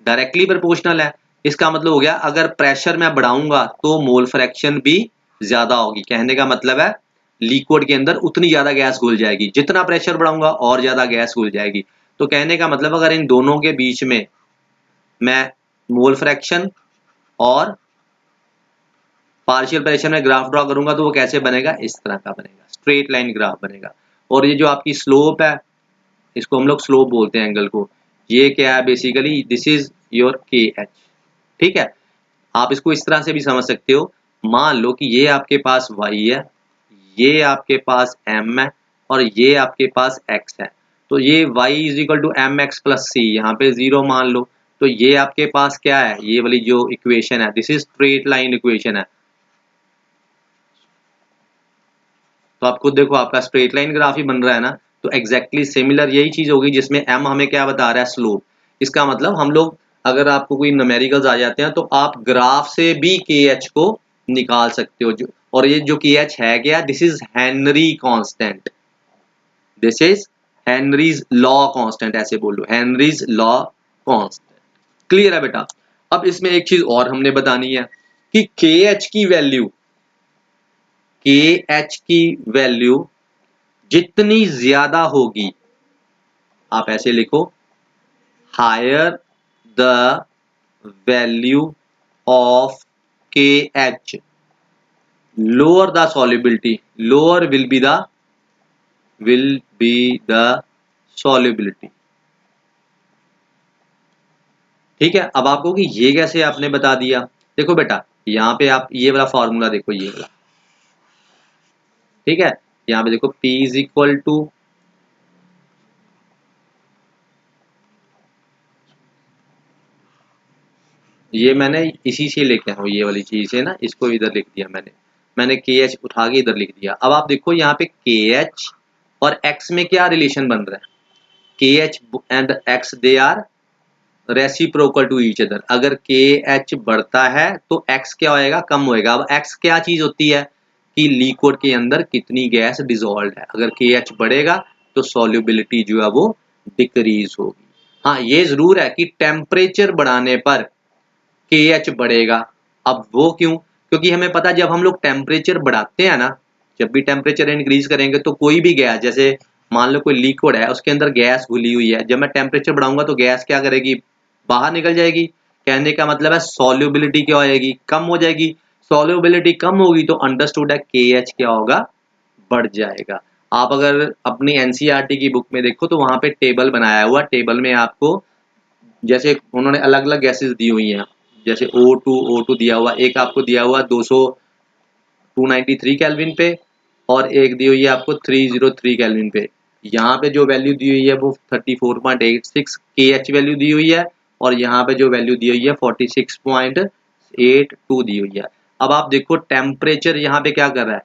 डायरेक्टली प्रोपोर्शनल है। इसका मतलब हो गया अगर प्रेशर मैं बढ़ाऊंगा तो मोल फ्रैक्शन भी ज्यादा होगी, कहने का मतलब है लिक्विड के अंदर उतनी ज्यादा गैस घुल जाएगी, जितना प्रेशर बढ़ाऊंगा और ज्यादा गैस घुल जाएगी। तो कहने का मतलब अगर इन दोनों के बीच में मैं मोल फ्रैक्शन और पार्शियल प्रेशर में ग्राफ ड्रॉ करूंगा तो वो कैसे बनेगा, इस तरह का बनेगा, स्ट्रेट लाइन ग्राफ बनेगा। और ये जो आपकी स्लोप है, इसको हम लोग स्लोप बोलते हैं एंगल को, ये क्या है बेसिकली, दिस इज योर के एच। ठीक है, आप इसको इस तरह से भी समझ सकते हो, मान लो कि ये आपके पास y है, ये आपके पास m है और ये आपके पास x है, तो ये y is equal to m x plus c, यहाँ पे 0 मान लो, तो ये आपके पास क्या है, ये वाली जो इक्वेशन है this is straight line equation है। तो आप खुद देखो आपका स्ट्रेट लाइन ग्राफ ही बन रहा है ना, तो एग्जैक्टली सिमिलर यही चीज होगी जिसमें m हमें क्या बता रहा है, स्लोप। इसका मतलब हम लोग अगर आपको कोई न्यूमेरिकल्स आ जाते हैं तो आप ग्राफ से भी के एच को निकाल सकते हो, जो और ये जो के एच है क्या, this is Henry constant, this is Henry's law constant, ऐसे बोलो हेनरीज लॉ कांस्टेंट। क्लियर है बेटा। अब इसमें एक चीज और हमने बतानी है कि के एच की वैल्यू, के एच की वैल्यू जितनी ज्यादा होगी, आप ऐसे लिखो, हायर द वैल्यू ऑफ के H, lower the solubility, lower will be the solubility. ठीक है, अब आपको कि ये कैसे आपने बता दिया, देखो बेटा यहाँ पे आप ये वाला फॉर्मूला देखो, ये वाला, ठीक है, यहाँ पे देखो P इज इक्वल टू, ये मैंने इसी से लेके आया हूँ, ये वाली चीज है ना, इसको इधर लिख दिया मैंने के एच उठा के इधर लिख दिया। अब आप देखो यहाँ पे के एच और एक्स में क्या रिलेशन बन रहा है, K H and X they are reciprocal to each other. अगर के एच बढ़ता है तो एक्स क्या होएगा, कम होएगा। अब एक्स क्या चीज होती है कि लिक्विड के अंदर कितनी गैस डिसॉल्व है, अगर के एच बढ़ेगा तो सॉल्युबिलिटी जो है वो डिक्रीज होगी। हाँ ये जरूर है कि टेम्परेचर बढ़ाने पर के एच बढ़ेगा। अब वो क्यों, क्योंकि हमें पता जब हम लोग टेम्परेचर बढ़ाते हैं ना, जब भी टेम्परेचर इंक्रीज करेंगे तो कोई भी गैस, जैसे मान लो कोई लिक्विड है उसके अंदर गैस घुली हुई है, जब मैं टेम्परेचर बढ़ाऊंगा तो गैस क्या करेगी, बाहर निकल जाएगी। कहने का मतलब है सॉल्युबिलिटी क्या हो जाएगी, कम हो जाएगी। सॉल्युबिलिटी कम होगी तो अंडरस्टूड है के एच क्या होगा, बढ़ जाएगा। आप अगर अपनी एनसीईआरटी की बुक में देखो तो वहां पे टेबल बनाया हुआ, टेबल में आपको जैसे उन्होंने अलग अलग गैसेस दी हुई हैं, जैसे O2 दिया हुआ, एक आपको दिया हुआ 293 केल्विन पे और एक दी हुई है आपको 303 केल्विन पे। यहाँ पे जो वैल्यू दी हुई है वो 34.86 के एच वैल्यू दी हुई है और यहाँ पे जो वैल्यू दी हुई है 46.82 दी हुई है। अब आप देखो टेम्परेचर यहाँ पे क्या कर रहा है,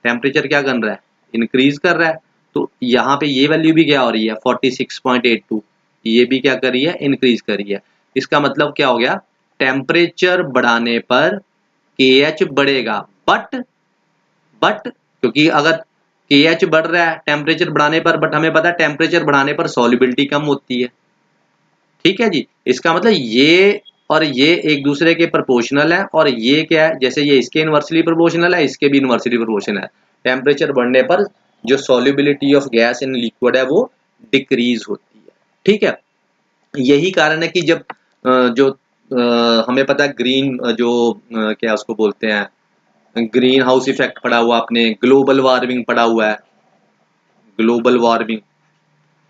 टेम्परेचर क्या कर रहा है, इंक्रीज कर रहा है, तो यहाँ पे ये वैल्यू भी क्या हो रही है 46.82, ये भी क्या कर रही है, इंक्रीज कर रही है। इसका मतलब क्या हो गया, टेम्परेचर बढ़ाने पर के एच बढ़ेगा, बट क्योंकि अगर के एच बढ़ रहा है टेम्परेचर बढ़ाने पर, बट हमें पता है टेम्परेचर बढ़ाने पर सॉल्युबिलिटी कम होती है। ठीक है जी, इसका मतलब ये और ये एक दूसरे के प्रोपोर्शनल है, और ये क्या है, जैसे ये इसके इनवर्सली प्रोपोर्शनल है, इसके भी इनवर्सली प्रोपोर्शनल है। टेम्परेचर बढ़ने पर जो solubility of gas in liquid है वो डिक्रीज होती है। ठीक है, यही कारण है कि जब जो हमें पता है ग्रीन जो क्या उसको बोलते हैं, ग्रीन हाउस इफेक्ट पड़ा हुआ, अपने ग्लोबल वार्मिंग पड़ा हुआ है, ग्लोबल वार्मिंग।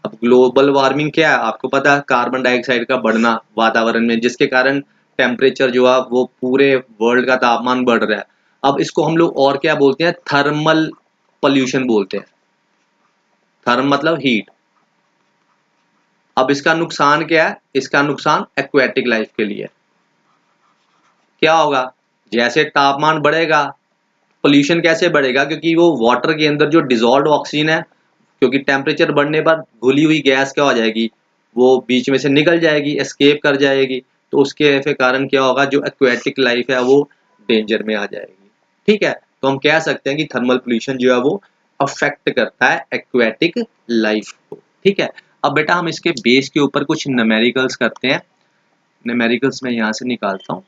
अब ग्लोबल वार्मिंग क्या है, आपको पता है कार्बन डाइऑक्साइड का बढ़ना वातावरण में, जिसके कारण टेम्परेचर जो है वो पूरे वर्ल्ड का तापमान बढ़ रहा है। अब इसको हम लोग और क्या बोलते हैं, थर्मल पॉल्यूशन बोलते हैं। थर्म मतलब हीट। अब इसका नुकसान क्या है? इसका नुकसान एक्वेटिक लाइफ के लिए क्या होगा? जैसे तापमान बढ़ेगा, पोल्यूशन कैसे बढ़ेगा? क्योंकि वो वाटर के अंदर जो डिजॉल्व ऑक्सीजन है, क्योंकि टेम्परेचर बढ़ने पर घुली हुई गैस क्या हो जाएगी, वो बीच में से निकल जाएगी, एस्केप कर जाएगी। तो उसके कारण क्या होगा, जो एक्वेटिक लाइफ है वो डेंजर में आ जाएगी। ठीक है, तो हम कह सकते हैं कि थर्मल पोल्यूशन जो है वो अफेक्ट करता है एक्वेटिक लाइफ को। ठीक है, अब बेटा हम इसके बेस के ऊपर कुछ न्यूमेरिकल्स करते हैं। न्यूमेरिकल्स मैं यहाँ से निकालता हूँ।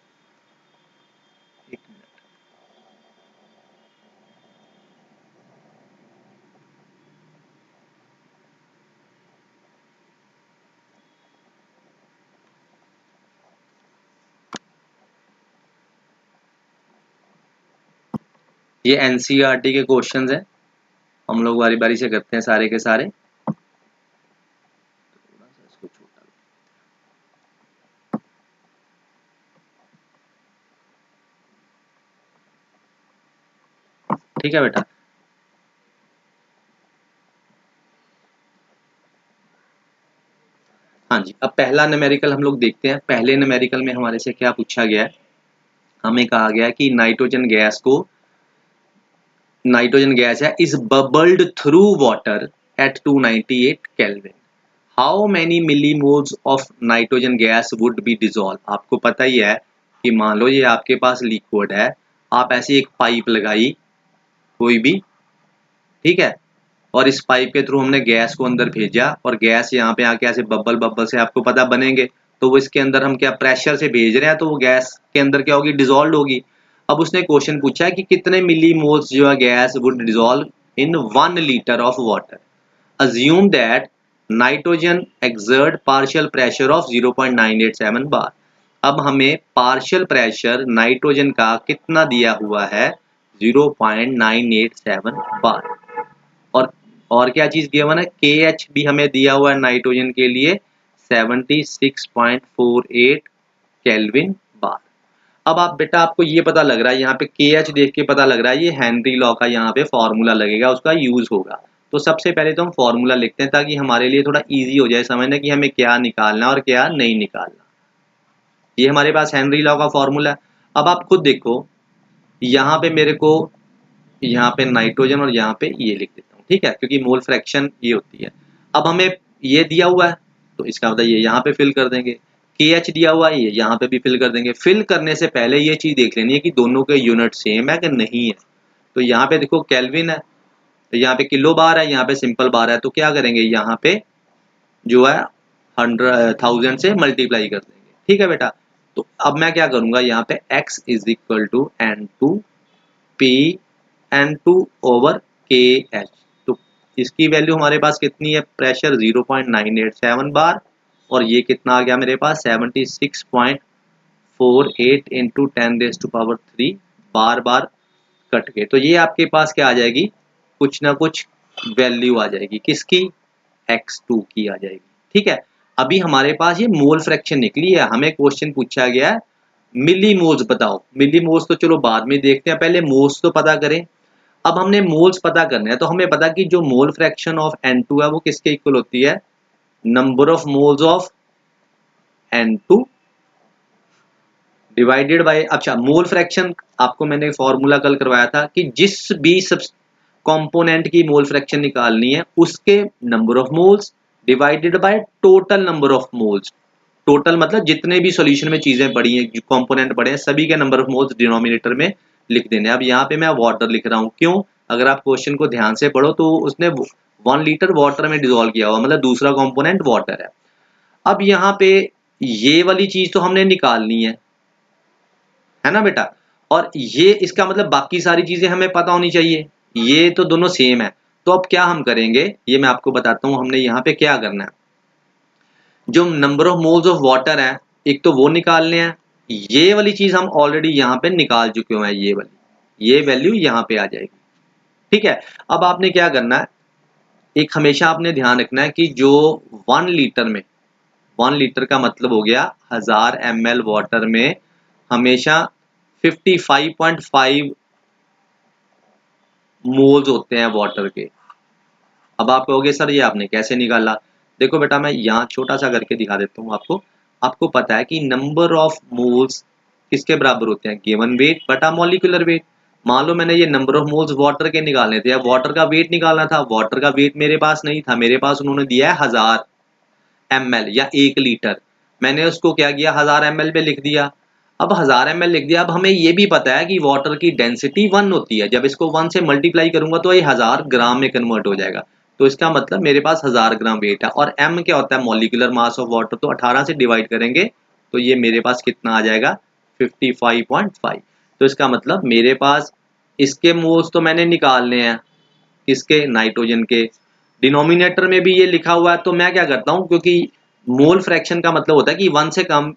ये एनसीईआरटी के क्वेश्चंस हैं, हम लोग बारी बारी से करते हैं सारे के सारे। इसको छोटा, ठीक है बेटा। हाँ जी, अब पहला न्यूमेरिकल हम लोग देखते हैं। पहले न्यूमेरिकल में हमारे से क्या पूछा गया है? हमें कहा गया है कि नाइट्रोजन गैस है is bubbled through water at 298 kelvin. How many millimoles of nitrogen gas would be dissolve. आपको पता ही है कि मान लो ये आपके पास लिक्विड है, आप ऐसी एक पाइप लगाई कोई भी, ठीक है, और इस पाइप के थ्रू हमने गैस को अंदर भेजा और गैस यहाँ पे आके ऐसे बबल बबल से आपको पता बनेंगे, तो वो इसके अंदर हम क्या प्रेशर से भेज रहे हैं, तो वो गैस के अंदर क्या होगी, डिजोल्व होगी। अब उसने क्वेश्चन पूछा है कि कितने मिली मोल्स जो है gas would dissolve in 1 litre of water. Assume that nitrogen exert partial pressure of 0.987 बार। अब हमें पार्शियल प्रेशर नाइट्रोजन का कितना दिया हुआ है, 0.987 बार। और और क्या चीज गिवन है, के एच भी हमें दिया हुआ है नाइट्रोजन के लिए 76.48 केल्विन बार। अब आप बेटा, आपको ये पता लग रहा है यहाँ पे के एच देख के पता लग रहा है ये हेनरी लॉ का यहाँ पे फॉर्मूला लगेगा, उसका यूज होगा। तो सबसे पहले तो हम फॉर्मूला लिखते हैं ताकि हमारे लिए थोड़ा इजी हो जाए समझना कि हमें क्या निकालना और क्या नहीं निकालना। ये हमारे पास हेनरी लॉ का फॉर्मूला है। अब आप खुद देखो, यहाँ पे मेरे को यहाँ पे नाइट्रोजन और यहाँ पे ये लिख देता हूँ, ठीक है, क्योंकि मोल फ्रैक्शन ये होती है। अब हमें ये दिया हुआ है तो इसका मतलब ये यहाँ पे फिल कर देंगे, के एच दिया हुआ है ये यहाँ पे भी फिल कर देंगे। फिल करने से पहले ये चीज देख लेनी है कि दोनों के यूनिट सेम है कि नहीं है। तो यहाँ पे देखो केल्विन है, तो यहाँ पे किलो बार है, यहाँ पे सिंपल बार है, तो क्या करेंगे यहाँ पे जो है 100,000 से मल्टीप्लाई कर देंगे। ठीक है बेटा, तो अब मैं क्या करूंगा, यहाँ पे x is equal to N2 P N2 over K H. तो इसकी वैल्यू हमारे पास कितनी है, प्रेशर 0.987 बार, और ये कितना आ गया मेरे पास 76.48 इंटू 10⁻³ बार बार कट के। तो ये आपके पास क्या आ जाएगी, कुछ ना कुछ वैल्यू आ जाएगी, किसकी, x2 की आ जाएगी। ठीक है, अभी हमारे पास ये मोल फ्रैक्शन निकली है, हमें क्वेश्चन पूछा गया है मिली मोल्स बताओ। मिली मोल्स तो चलो बाद में देखते हैं, पहले मोल्स तो पता करें। अब हमने मोल्स पता करने हैं, तो हमें पता कि जो मोल फ्रैक्शन ऑफ N2 है वो किसके इक्वल होती है, number of moles of N2 divided by, अच्छा मोल फ्रैक्शन आपको मैंने फॉर्मूला कल करवाया था कि जिस भी सब कंपोनेंट की मोल फ्रैक्शन निकालनी है उसके number of moles divided by total number of moles. Total मतलब जितने भी सॉल्यूशन में चीजें पड़ी हैं, जो कंपोनेंट पड़े हैं, सभी के नंबर ऑफ मोल्स डिनोमिनेटर में लिख देने। अब यहाँ पे मैं वाटर लिख रहा हूँ, क्यों, अगर आप क्वेश्चन को ध्यान से पढ़ो तो उसने 1 लीटर वाटर में डिजोल्व किया हुआ, मतलब दूसरा कंपोनेंट वाटर है। अब यहाँ पे ये वाली चीज तो हमने निकालनी है ना बेटा, और ये इसका मतलब बाकी सारी चीजें हमें पता होनी चाहिए, ये तो दोनों सेम है। तो अब क्या हम करेंगे ये मैं आपको बताता हूँ, हमने यहाँ पे क्या करना है, जो number of moles of water है एक तो वो निकालने हैं, ये वाली चीज हम ऑलरेडी यहाँ पे निकाल चुके हैं, ये वाली ये वैल्यू यहाँ पे आ जाएगी। ठीक है, अब आपने क्या करना है, एक हमेशा आपने ध्यान रखना है कि जो 1 लीटर में, 1 लीटर का मतलब हो गया 1000 ml वाटर में हमेशा 55.5 मोल्स होते हैं वाटर के। अब आप कहोगे सर ये आपने कैसे निकाला? देखो बेटा मैं यहाँ छोटा सा करके दिखा देता हूँ आपको। आपको पता है कि नंबर ऑफ मोल्स किसके बराबर होते हैं? गिवन वेट बटा मॉलिक्यूलर वेट। मान लो मैंने ये नंबर ऑफ मोल्स वाटर के निकालने थे, अब वाटर का वेट निकालना था, वाटर का वेट मेरे पास नहीं था, मेरे पास उन्होंने दिया है 1000 ml या 1 लीटर। मैंने उसको क्या किया, 1000 ml पे लिख दिया। अब 1000 ml लिख दिया। अब हमें ये भी पता है कि वाटर की डेंसिटी 1 होती है, जब इसको 1 से मल्टीप्लाई करूंगा तो ये 1000 ग्राम में कन्वर्ट हो जाएगा। तो इसका मतलब मेरे पास 1000 ग्राम वेट है। और m क्या होता है? Molecular mass of water. तो 18 से डिवाइड करेंगे तो ये मेरे पास कितना आ जाएगा? 55.5। तो इसका मतलब मेरे पास इसके मोल्स तो मैंने निकालने हैं, किसके? नाइट्रोजन के। डिनोमिनेटर में भी ये लिखा हुआ है, तो मैं क्या करता हूँ, क्योंकि मोल फ्रैक्शन का मतलब होता है कि 1 से कम,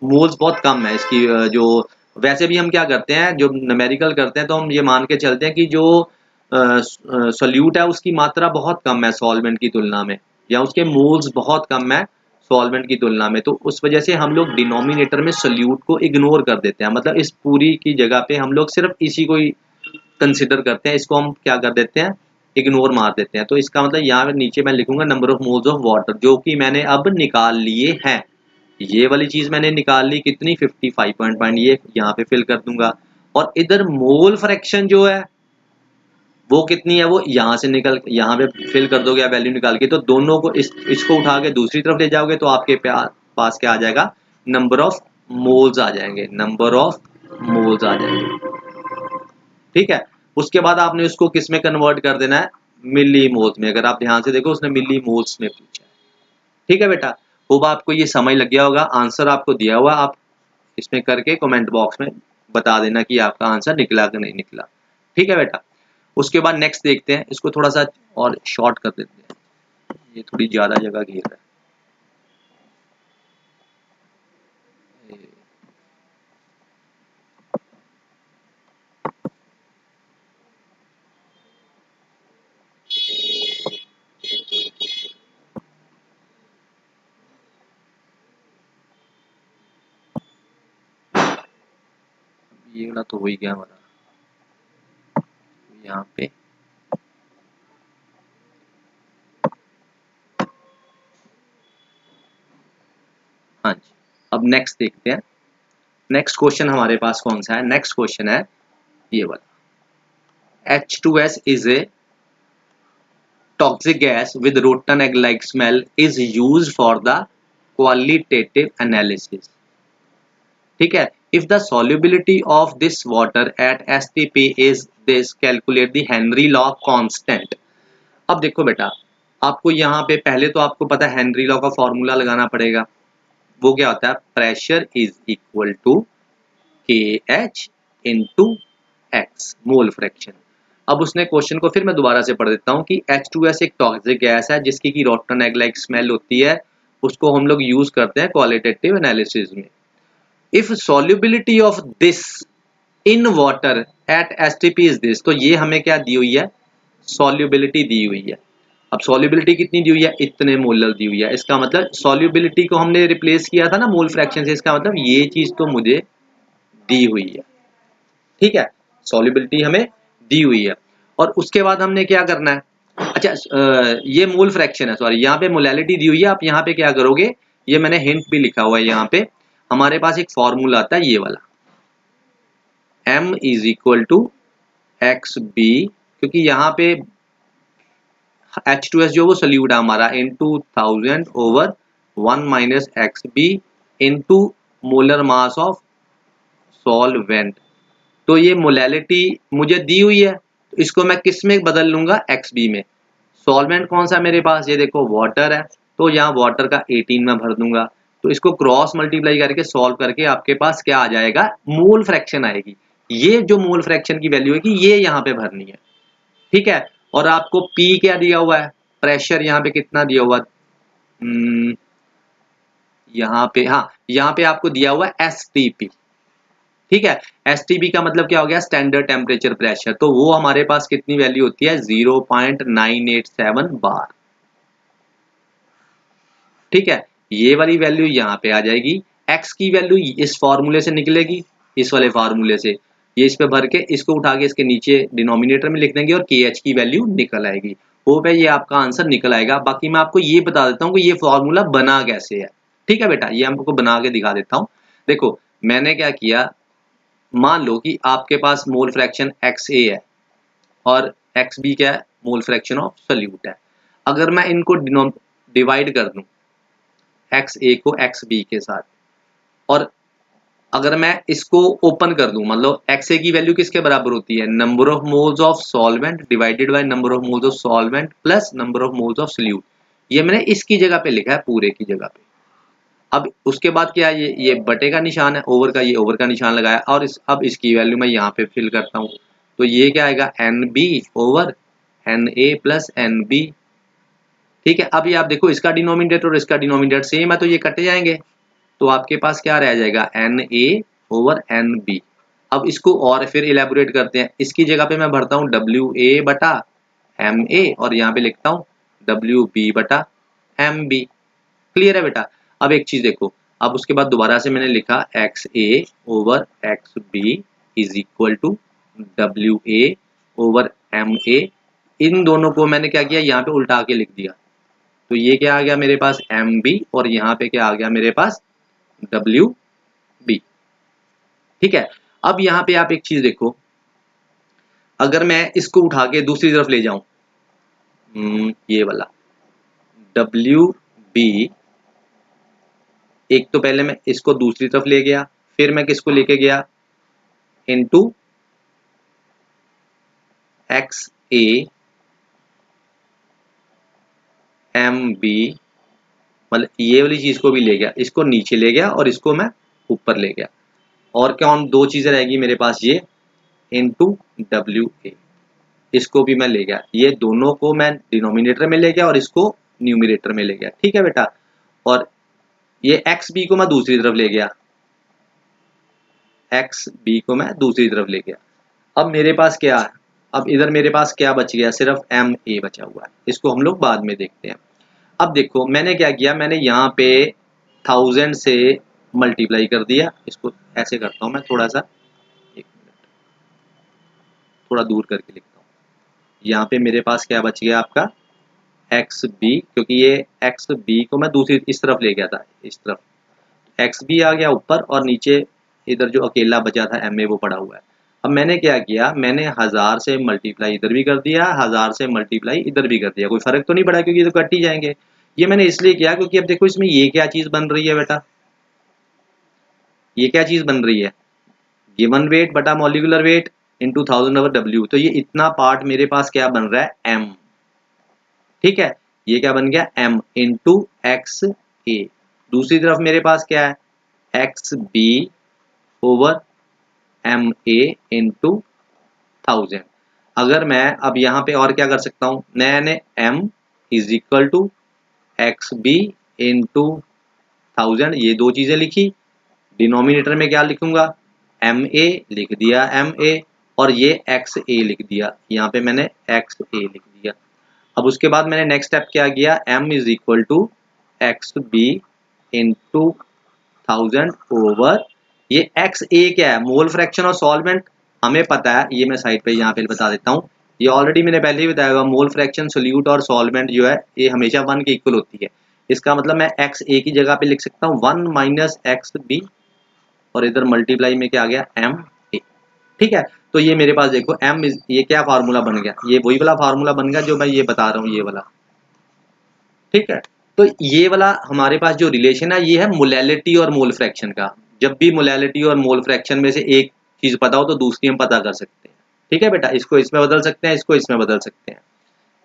मोल्स बहुत कम है इसकी। जो वैसे भी हम क्या करते हैं, जो न्यूमेरिकल करते हैं, तो हम ये मान के चलते हैं कि जो सोल्यूट है उसकी मात्रा बहुत कम है सॉल्वेंट की तुलना में, या उसके मोल्स बहुत कम है सॉल्वेंट की तुलना में। तो उस वजह से हम लोग डिनोमिनेटर में सोल्यूट को इग्नोर कर देते हैं। मतलब इस पूरी की जगह पे हम लोग सिर्फ इसी को ही कंसिडर करते हैं, इसको हम क्या कर देते हैं? इग्नोर मार देते हैं। तो इसका मतलब यहाँ पे नीचे मैं लिखूंगा number of moles of water, जो कि मैंने अब निकाल लिए हैं। ये वाली चीज मैंने निकाल ली, कितनी? 55 ये यहाँ पे फिल कर दूंगा। और इधर मोल फ्रैक्शन जो है वो कितनी है, वो यहाँ से निकल यहाँ पे फिल कर दोगे आप वैल्यू निकाल के। तो दोनों को इसको उठा के दूसरी तरफ ले जाओगे तो आपके पास क्या आ जाएगा? नंबर ऑफ मोल्स आ जाएंगे, नंबर ऑफ मोल्स आ जाएंगे। ठीक है। उसके बाद आपने उसको किस में कन्वर्ट कर देना है? मिली मोल्स में। अगर आप ध्यान से देखो उसने मिली मोल्स में पूछा है। ठीक है बेटा, होप आपको ये समझ लग गया होगा। आंसर आपको दिया हुआ, आप इसमें करके कमेंट बॉक्स में बता देना कि आपका आंसर निकला कि नहीं निकला। ठीक है बेटा। उसके बाद नेक्स्ट देखते हैं, इसको थोड़ा सा और शॉर्ट कर देते हैं, ये थोड़ी ज्यादा जगह घेर रहा है। ये वाला तो हो ही गया हमारा। यहाँ पे हाँ जी। अब नेक्स्ट देखते हैं। नेक्स्ट क्वेश्चन हमारे पास कौन सा है? नेक्स्ट क्वेश्चन है ये वाला। H2S is a toxic gas with rotten egg like smell is used for the qualitative analysis। ठीक है। if the solubility of this water at STP is this, calculate the Henry law constant। अब देखो बेटा, आपको यहाँ पे पहले तो आपको पता है हेनरी लॉ का फॉर्मूला लगाना पड़ेगा। वो क्या होता है? प्रेशर इज इक्वल टू के H into x, mole fraction. अब उसने क्वेश्चन को फिर मैं दोबारा से पढ़ देता हूँ कि H2S एक टॉक्सिक गैस है जिसकी की रॉटन एग लाइक स्मेल होती है। उसको हम लोग यूज करते हैं क्वालिटेटिव एनालिसिस में। If solubility of this in water at STP is this, तो ये हमें क्या दी हुई है? सॉल्युबिलिटी दी हुई है। अब सॉल्युबिलिटी कितनी दी हुई है? इतने मोलर दी हुई है। इसका मतलब सॉल्युबिलिटी को हमने रिप्लेस किया था ना मोल फ्रैक्शन से, इसका मतलब ये चीज तो मुझे दी हुई है। ठीक है, सॉल्युबिलिटी हमें दी हुई है। और उसके बाद हमने क्या करना है? अच्छा, ये मोल फ्रैक्शन है, सॉरी, यहाँ पे मोलैलिटी दी हुई है। आप यहाँ पे क्या करोगे? ये मैंने हिंट भी लिखा हुआ है यहाँ पे। हमारे पास एक फॉर्मूला आता है ये वाला, m is equal to X B, क्योंकि यहाँ पे H2S जो वो सोल्यूट है हमारा, into 1000 over 1 minus X B into molar mass of solvent. तो ये मोलैलिटी मुझे दी हुई है, तो इसको मैं किस में बदल लूंगा? एक्स बी में। सॉल्वेंट कौन सा मेरे पास? ये देखो वाटर है, तो यहाँ वाटर का 18 में भर दूंगा। तो इसको क्रॉस मल्टीप्लाई करके सॉल्व करके आपके पास क्या आ जाएगा? मोल फ्रैक्शन आएगी। ये जो मोल फ्रैक्शन की वैल्यू है कि ये यहाँ पे भरनी है। ठीक है। और आपको P क्या दिया हुआ है? प्रेशर यहाँ पे कितना दिया हुआ? यहाँ पे, हाँ, यहाँ पे आपको दिया हुआ है STP। ठीक है। STP का मतलब क्या हो गया? Standard temperature pressure. तो वो हमारे पास कितनी वैल्यू होती है? 0.987 बार। ठीक है, ये वाली वैल्यू यहाँ पे आ जाएगी। x की वैल्यू इस फॉर्मूले से निकलेगी, इस वाले फार्मूले से। ये इस पे भर के इसको उठा के इसके नीचे डिनोमिनेटर में लिख देंगे और KH की वैल्यू निकल आएगी। होप है ये आपका आंसर निकल आएगा। बाकी मैं आपको ये बता देता हूँ कि ये फॉर्मूला बना कैसे है। ठीक है बेटा, ये आपको बना के दिखा देता हूँ। देखो मैंने क्या किया, मान लो कि आपके पास मोल फ्रैक्शन XA है और XB क्या है, मोल फ्रैक्शन ऑफ सोल्यूट है। अगर मैं इनको डिवाइड कर दूं XA को XB के साथ, और अगर मैं इसको ओपन कर दूं, मतलब XA की वैल्यू किसके बराबर होती है, number of moles of solvent divided by number of moles of solvent plus number of moles of solute. ये मैंने इसकी जगह पे लिखा है, पूरे की जगह पे। अब उसके बाद क्या है, ये बटे का निशान है, ओवर का, ये ओवर का निशान लगाया, और अब इसकी वैल्यू मैं यहाँ पे फिल करता हूँ। तो ये क्या आएगा, NB over NA plus NB। ठीक है, अभी आप देखो इसका डिनोमिनेटर और इसका डिनोमिनेटर सेम है, तो ये कटे जाएंगे। तो आपके पास क्या रह जाएगा, NA ओवर NB। अब इसको और फिर इलेबोरेट करते हैं। इसकी जगह पे मैं भरता हूँ WA बटा MA, और यहाँ पे लिखता हूँ WB बटा MB। क्लियर है बेटा। अब एक चीज देखो, अब उसके बाद दोबारा से मैंने लिखा XA over XB is equal to WA over MA। इन दोनों को मैंने क्या किया, यहाँ पे उल्टा के लिख दिया। तो ये क्या आ गया मेरे पास, MB, और यहाँ पे क्या आ गया मेरे पास, WB। ठीक है, अब यहाँ पे आप एक चीज देखो, अगर मैं इसको उठा के दूसरी तरफ ले जाऊं, ये वाला WB, एक तो पहले मैं इसको दूसरी तरफ ले गया, फिर मैं किसको लेके गया, इनटू XA MB, मतलब ये वाली चीज को भी ले गया, इसको नीचे ले गया और इसको मैं ऊपर ले गया। और क्या दो चीजें रहेगी मेरे पास, ये इनटू WA, इसको भी मैं ले गया। ये दोनों को मैं डिनोमिनेटर में ले गया और इसको न्यूमिनेटर में ले गया। ठीक है बेटा, और ये XB को मैं दूसरी तरफ ले गया, XB को मैं दूसरी तरफ ले गया। अब मेरे पास क्या है, अब इधर मेरे पास क्या बच गया, सिर्फ MA बचा हुआ है। इसको हम लोग बाद में देखते हैं। अब देखो मैंने क्या किया, मैंने यहाँ पे 1000 से मल्टीप्लाई कर दिया। इसको ऐसे करता हूँ मैं, थोड़ा सा, एक मिनट, थोड़ा दूर करके लिखता हूँ। यहाँ पे मेरे पास क्या बच गया आपका, XB, क्योंकि ये XB को मैं दूसरी इस तरफ ले गया था, इस तरफ XB आ गया ऊपर, और नीचे इधर जो अकेला बचा था MA वो पड़ा हुआ है। अब मैंने क्या किया, मैंने 1000 से मल्टीप्लाई इधर भी कर दिया, 1000 से मल्टीप्लाई इधर भी कर दिया। कोई फर्क तो नहीं पड़ा, क्योंकि ये तो कट ही जाएंगे। ये मैंने इसलिए किया क्योंकि अब देखो इसमें ये क्या चीज बन रही है बेटा, ये क्या चीज बन रही है, गिवन वेट बटा molecular weight into 1000 over W। तो ये इतना पार्ट मेरे पास क्या बन रहा है, M। ठीक है, ये क्या बन गया, M इंटू XA। दूसरी तरफ मेरे पास क्या है, XB ओवर MA इंटू 1000। अगर मैं अब यहाँ पे और क्या कर सकता हूँ, मैंने M is equal to XB into 1000, ये दो चीजें लिखी। डिनोमिनेटर में क्या लिखूंगा, MA लिख दिया MA, और ये XA लिख दिया, यहाँ पे मैंने XA लिख दिया। अब उसके बाद मैंने नेक्स्ट स्टेप क्या किया, M is equal to XB into 1000 over, ये XA क्या है, मोल फ्रैक्शन और सॉल्वेंट हमें पता है, ये मैं साइड पे यहाँ पे बता देता हूँ। ये ऑलरेडी मैंने पहले ही बताया होगा, मोल फ्रैक्शन सोल्यूट और सॉल्वेंट जो है ये हमेशा 1 के इक्वल होती है। इसका मतलब मैं XA की जगह पे लिख सकता हूँ 1 माइनस XB, और इधर मल्टीप्लाई में क्या आ गया, MA। ठीक है, तो ये मेरे पास देखो ये क्या फार्मूला बन गया, ये वही वाला फार्मूला बन गया जो मैं ये बता रहा हूँ, ये वाला। ठीक है, तो ये वाला हमारे पास जो रिलेशन है ये है मोलैलिटी और मोल फ्रैक्शन का। जब भी मोलैलिटी और मोल फ्रैक्शन में से एक चीज पता हो तो दूसरी हम पता कर सकते हैं। ठीक है बेटा, इसको इसमें बदल सकते हैं, इसको इसमें बदल सकते हैं।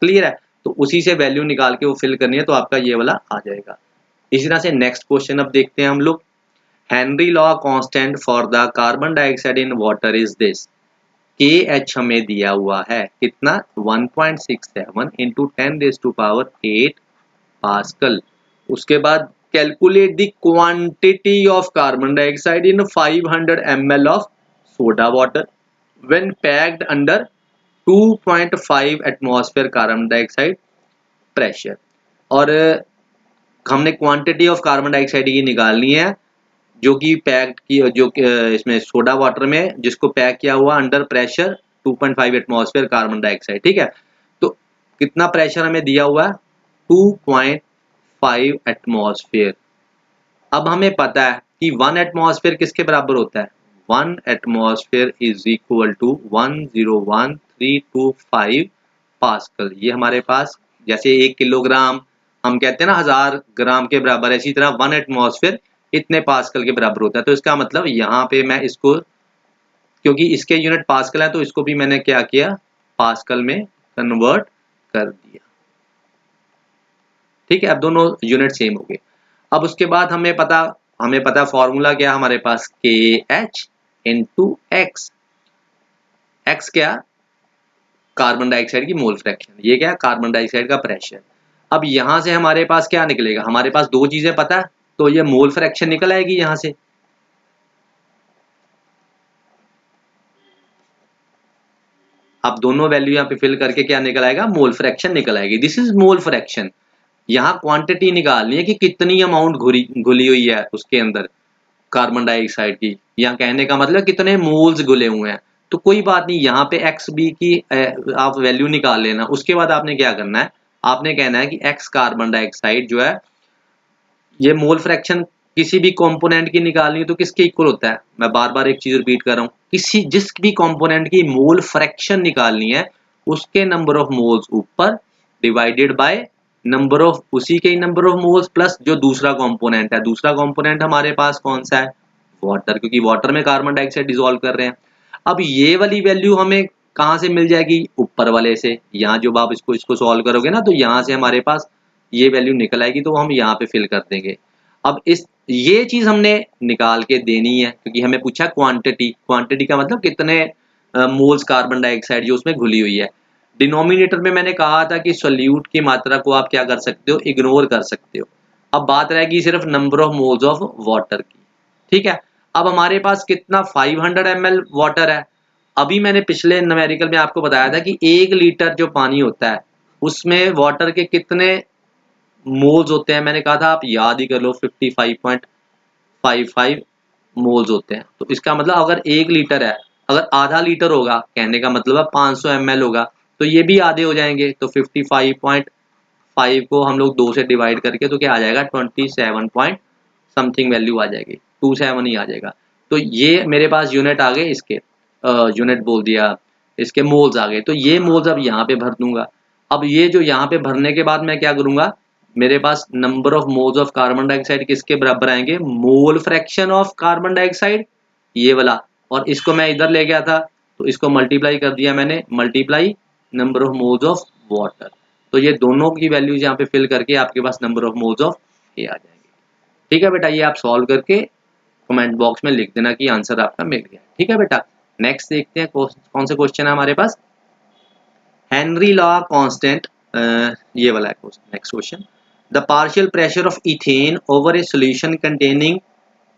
क्लियर है, तो उसी से वैल्यू निकाल के वो फिल करनी है, तो आपका ये वाला आ जाएगा। इसी तरह से नेक्स्ट क्वेश्चन अब देखते हैं हम लोग। Henry law constant for the carbon dioxide in water is this. KH हमें दिया हुआ है कितना, 1.67 इंटू 10⁸ पास्कल। उसके बाद calculate the quantity of carbon dioxide in 500 ml of soda water when packed under 2.5 atmosphere carbon dioxide pressure. और हमने quantity of carbon dioxide की निकालनी है, जो कि पैक्ड की, जो इसमें सोडा वाटर में जिसको पैक किया हुआ under pressure 2.5 atmosphere carbon dioxide. ठीक है, तो कितना प्रेशर हमें दिया हुआ है 2.5 एटमॉस्फेयर। अब हमें पता है कि 1 एटमॉस्फेयर किसके बराबर होता है, 1 atmosphere is equal to 101,325 pascal. ये हमारे पास जैसे 1 किलोग्राम हम कहते हैं ना 1000 ग्राम के बराबर, इसी तरह 1 एटमॉस्फेयर इतने पास्कल के बराबर होता है। तो इसका मतलब यहाँ पे मैं इसको, क्योंकि इसके यूनिट पास्कल है तो इसको भी मैंने क्या किया, पास्कल में कन्वर्ट कर दिया। ठीक है, अब दोनों यूनिट सेम हो गए। अब उसके बाद हमें पता फॉर्मूला क्या हमारे पास, के एच इंटू एक्स। एक्स क्या, कार्बन डाइऑक्साइड की मोल फ्रैक्शन, ये क्या, कार्बन डाइऑक्साइड का प्रेशर। अब यहां से हमारे पास क्या निकलेगा, हमारे पास दो चीजें पता है, तो ये मोल फ्रैक्शन निकल आएगी यहां से। अब दोनों वैल्यू यहाँ पे फिल करके क्या निकल आएगा, मोल फ्रैक्शन निकल आएगी। This is mole fraction. यहाँ क्वांटिटी निकालनी है कि कितनी अमाउंट घुली हुई है उसके अंदर कार्बन डाइऑक्साइड की। यहाँ कहने का मतलब कितने मोल्स घुले हुए हैं। तो कोई बात नहीं, यहाँ पे एक्स बी की आप वैल्यू निकाल लेना। उसके बाद आपने क्या करना है, आपने कहना है कि एक्स कार्बन डाइऑक्साइड जो है, ये मोल फ्रैक्शन किसी भी कंपोनेंट की निकालनी है तो किसके इक्वल होता है। मैं बार बार एक चीज रिपीट कर रहा हूँ, किसी जिस भी कंपोनेंट की मोल फ्रैक्शन निकालनी है उसके नंबर ऑफ मोल्स ऊपर डिवाइडेड बाय नंबर ऑफ उसी के नंबर ऑफ मोल्स प्लस जो दूसरा कंपोनेंट है। दूसरा कंपोनेंट हमारे पास कौन सा है, वाटर, क्योंकि वाटर में कार्बन डाइऑक्साइड डिसॉल्व कर रहे हैं। अब ये वाली वैल्यू हमें कहाँ से मिल जाएगी, ऊपर वाले से। यहाँ जब आप इसको सॉल्व करोगे ना तो यहाँ से हमारे पास ये वैल्यू निकल आएगी, तो हम यहाँ पे फिल कर देंगे। अब इस ये चीज हमने निकाल के देनी है क्योंकि हमें पूछा क्वांटिटी। क्वांटिटी का मतलब कितने मोल्स कार्बन डाइऑक्साइड जो उसमें घुली हुई है। डिनोमिनेटर में मैंने कहा था कि सोल्यूट की मात्रा को आप क्या कर सकते हो, इग्नोर कर सकते हो। अब बात रहेगी सिर्फ number of moles of water की। ठीक है, अब हमारे पास कितना 500 ml वाटर है। अभी मैंने पिछले न्यूमेरिकल में आपको बताया था कि 1 लीटर जो पानी होता है उसमें वाटर के कितने मोल्स होते हैं। मैंने कहा था आप याद ही कर लो, 55.55 मोल्स होते हैं। तो इसका मतलब अगर 1 लीटर है, अगर आधा लीटर होगा, कहने का मतलब है 500 ml होगा, तो ये भी आधे हो जाएंगे। तो 55.5 को हम लोग 2 से डिवाइड करके तो क्या आ जाएगा, 27 पॉइंट समथिंग वैल्यू आ जाएगी, 27 ही आ जाएगा। तो ये मेरे पास यूनिट आ गए इसके, यूनिट बोल दिया, इसके मोल्स आ गए। तो ये मोल्स अब यहाँ पे भर दूंगा। अब ये जो यहाँ पे भरने के बाद मैं क्या करूंगा, मेरे पास number of moles of carbon dioxide किसके बराबर आएंगे, mole fraction of carbon dioxide, ये वाला। और इसको मैं इधर ले गया था तो इसको मल्टीप्लाई कर दिया मैंने, multiply number of moles of water. तो ये दोनों की वैल्यूज यहाँ पे फिल करके आपके पास नंबर ऑफ मोल्स ऑफ ए आ जाएंगे। ठीक है बेटा, ये आप सॉल्व करके कमेंट बॉक्स में लिख देना कि आंसर आपका मिल गया। ठीक है बेटा, नेक्स्ट देखते हैं कौन से क्वेश्चन है हमारे पास। हेनरी लॉ कांस्टेंट, ये वाला है next question. The partial pressure of ethane over A solution containing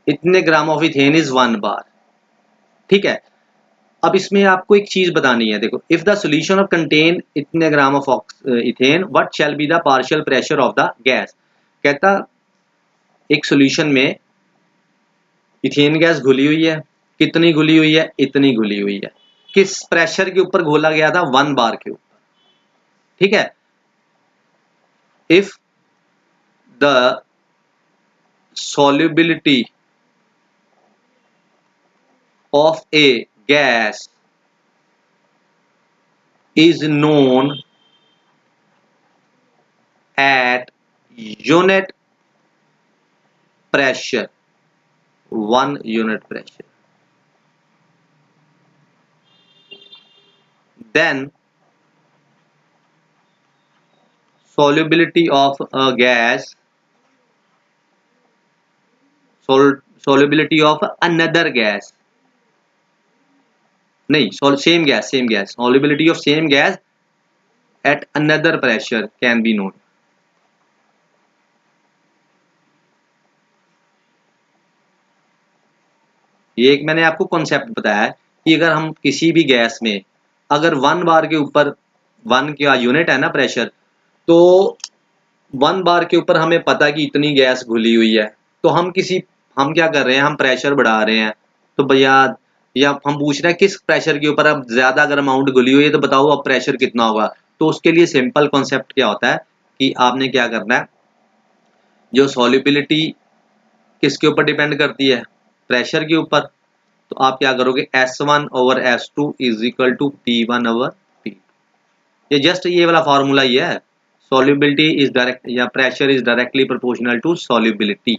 इतने ग्राम ऑफ इथेन इज 1 बार। ठीक है, अब इसमें आपको एक चीज बतानी है। देखो, if the solution of contain इतने gram of ethane what shall be the partial pressure of the gas. कहता एक सॉल्यूशन में इथेन गैस घुली हुई है, कितनी घुली हुई है, इतनी घुली हुई है। किस प्रेशर के ऊपर घोला गया था, 1 बार के ऊपर। ठीक है, if the solubility of a gas is known at unit pressure, 1 unit pressure, then solubility of a gas, solubility of another gas, नहीं, same gas, solubility of same gas at another pressure can be known. ये एक मैंने आपको concept बताया है कि अगर हम किसी भी गैस में अगर 1 बार के ऊपर, 1 का यूनिट है ना प्रेशर, तो 1 बार के ऊपर हमें पता कि इतनी गैस घुली हुई है, तो हम क्या कर रहे हैं, हम प्रेशर बढ़ा रहे हैं। तो भैया, या हम पूछ रहे हैं किस प्रेशर के ऊपर, अब ज्यादा अगर अमाउंट घुली हुई है तो बताओ अब प्रेशर कितना होगा। तो उसके लिए सिंपल कॉन्सेप्ट क्या होता है कि आपने क्या करना है, जो सॉल्युबिलिटी किसके ऊपर डिपेंड करती है, प्रेशर के ऊपर, तो आप क्या करोगे S1 over S2 is equal to P1 over P2। ये जस्ट ये वाला फार्मूला ही है, सॉल्युबिलिटी इज डायरेक्ट या pressure is directly proportional to solubility.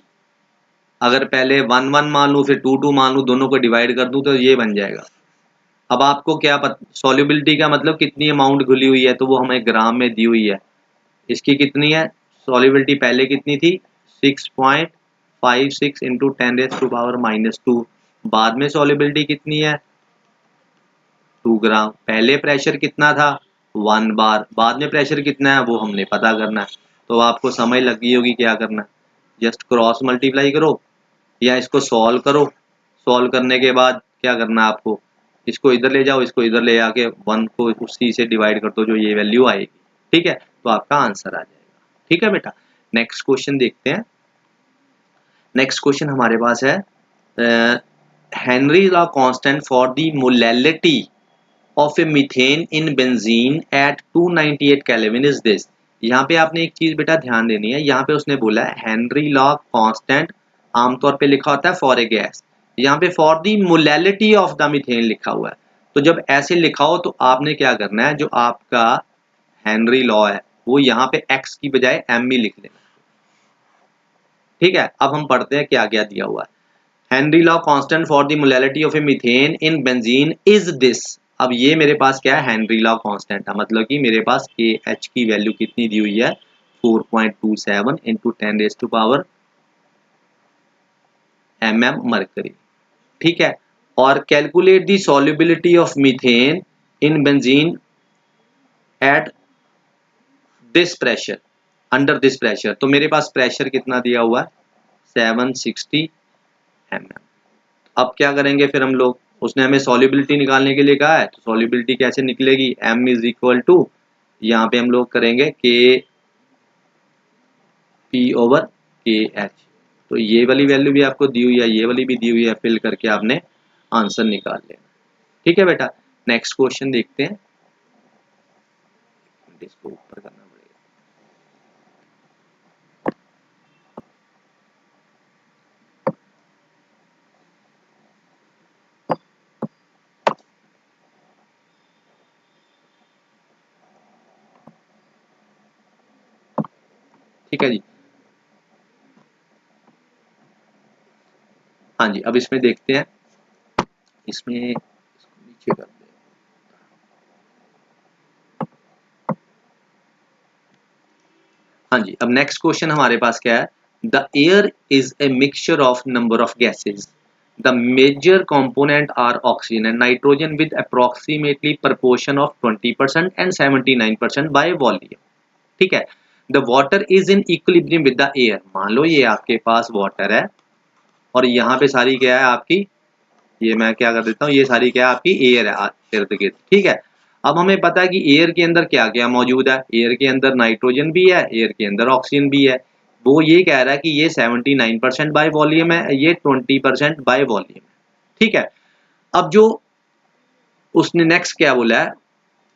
अगर पहले 1 1 मान लूँ फिर 2 2 मान लूँ, दोनों को डिवाइड कर दूँ तो ये बन जाएगा। अब आपको क्या पता सॉल्युबिलिटी का मतलब कितनी अमाउंट घुली हुई है, तो वो हमें ग्राम में दी हुई है। इसकी कितनी है सॉल्युबिलिटी, पहले कितनी थी 6.56 इंटू 10⁻⁻²। बाद में सॉल्युबिलिटी कितनी है 2 ग्राम। पहले प्रेशर कितना था 1 बार, बाद में प्रेशर कितना है वो हमने पता करना है। तो आपको समझ लग गई होगी क्या करना है, जस्ट क्रॉस मल्टीप्लाई करो या इसको सॉल्व करो। सॉल्व करने के बाद क्या करना है आपको, इसको इधर ले जाओ, इसको इधर ले आके 1 को उसी से डिवाइड कर दो जो ये वैल्यू आएगी। ठीक है, तो आपका आंसर आ जाएगा। ठीक है बेटा, नेक्स्ट क्वेश्चन देखते हैं। नेक्स्ट क्वेश्चन हमारे पास है Henry law constant for the molality of a methane in benzene at 298 kelvin is this. यहाँ पे आपने एक चीज बेटा ध्यान देनी है, यहाँ पे उसने बोला है हेनरी लॉ कांस्टेंट, आमतौर पे लिखा होता है फॉर ए गैस, यहाँ पे for the molality of the methane लिखा हुआ है। तो जब ऐसे लिखा हो तो आपने क्या करना है, जो आपका हेनरी लॉ है वो यहाँ पे एक्स की बजाय एम ही लिख लेना। ठीक है, अब हम पढ़ते हैं क्या क्या दिया हुआ है। Henry law constant for the molality of a methane in benzene is this. अब ये मेरे पास क्या है हेनरी लॉ कांस्टेंट है, मतलब कि मेरे पास के एच की वैल्यू कितनी दी हुई है 4.27 इंटू 10⁻⁻mm मरकरी। ठीक है, और calculate the solubility of methane in benzene at this pressure, under this pressure. तो मेरे पास प्रेशर कितना दिया हुआ है 760 mm। अब क्या करेंगे फिर हम लोग, उसने हमें सॉल्युबिलिटी निकालने के लिए कहा है, तो सॉल्युबिलिटी कैसे निकलेगी, m इज इक्वल टू, यहाँ पे हम लोग करेंगे के पी ओवर के एच। तो ये वाली वैल्यू भी आपको दी हुई है, ये वाली भी दी हुई है, फिल करके आपने आंसर निकाल लेना। ठीक है बेटा, नेक्स्ट क्वेश्चन देखते हैं। इसको ऊपर करना पड़ेगा। ठीक है जी, हाँ जी, अब इसमें देखते हैं, इसमें इसको नीचे कर दे। हाँ जी, अब नेक्स्ट क्वेश्चन हमारे पास क्या है, the air is a mixture of number of gases, the major component are oxygen and nitrogen with approximately proportion of 20% and 79% by volume. ठीक है, the water is in equilibrium with the air. मान लो ये आपके पास water है और यहाँ पे सारी क्या है आपकी, ये मैं क्या कर देता हूँ, ये सारी क्या है आपकी एयर है इर्द गिर्द। ठीक है, अब हमें पता है कि एयर के अंदर क्या क्या मौजूद है, एयर के अंदर नाइट्रोजन भी है, एयर के अंदर ऑक्सीजन भी है। वो ये कह रहा है कि ये 79% बाय वॉल्यूम है, ये 20% बाय वॉल्यूम है। ठीक है, अब जो उसने नेक्स्ट क्या बोला है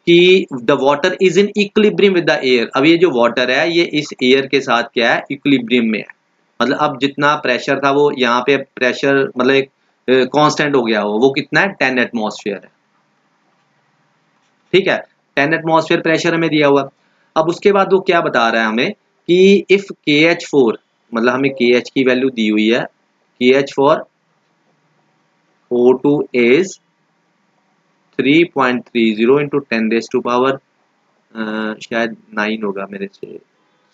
कि the water is in equilibrium with the air. अब ये जो वाटर है ये इस एयर के साथ क्या है इक्विलिब्रियम में है, मतलब अब जितना प्रेशर था वो यहाँ पे प्रेशर मतलब एक कांस्टेंट हो गया, वो कितना है 10 एटमॉस्फेयर है। ठीक है, 10 एटमॉस्फेयर प्रेशर हमें दिया हुआ। अब उसके बाद वो क्या बता रहा है हमें कि इफ KH4, मतलब हमें KH की वैल्यू दी हुई है, KH for O2 is 3.30 into 10⁻⁻, शायद 9 होगा, मेरे से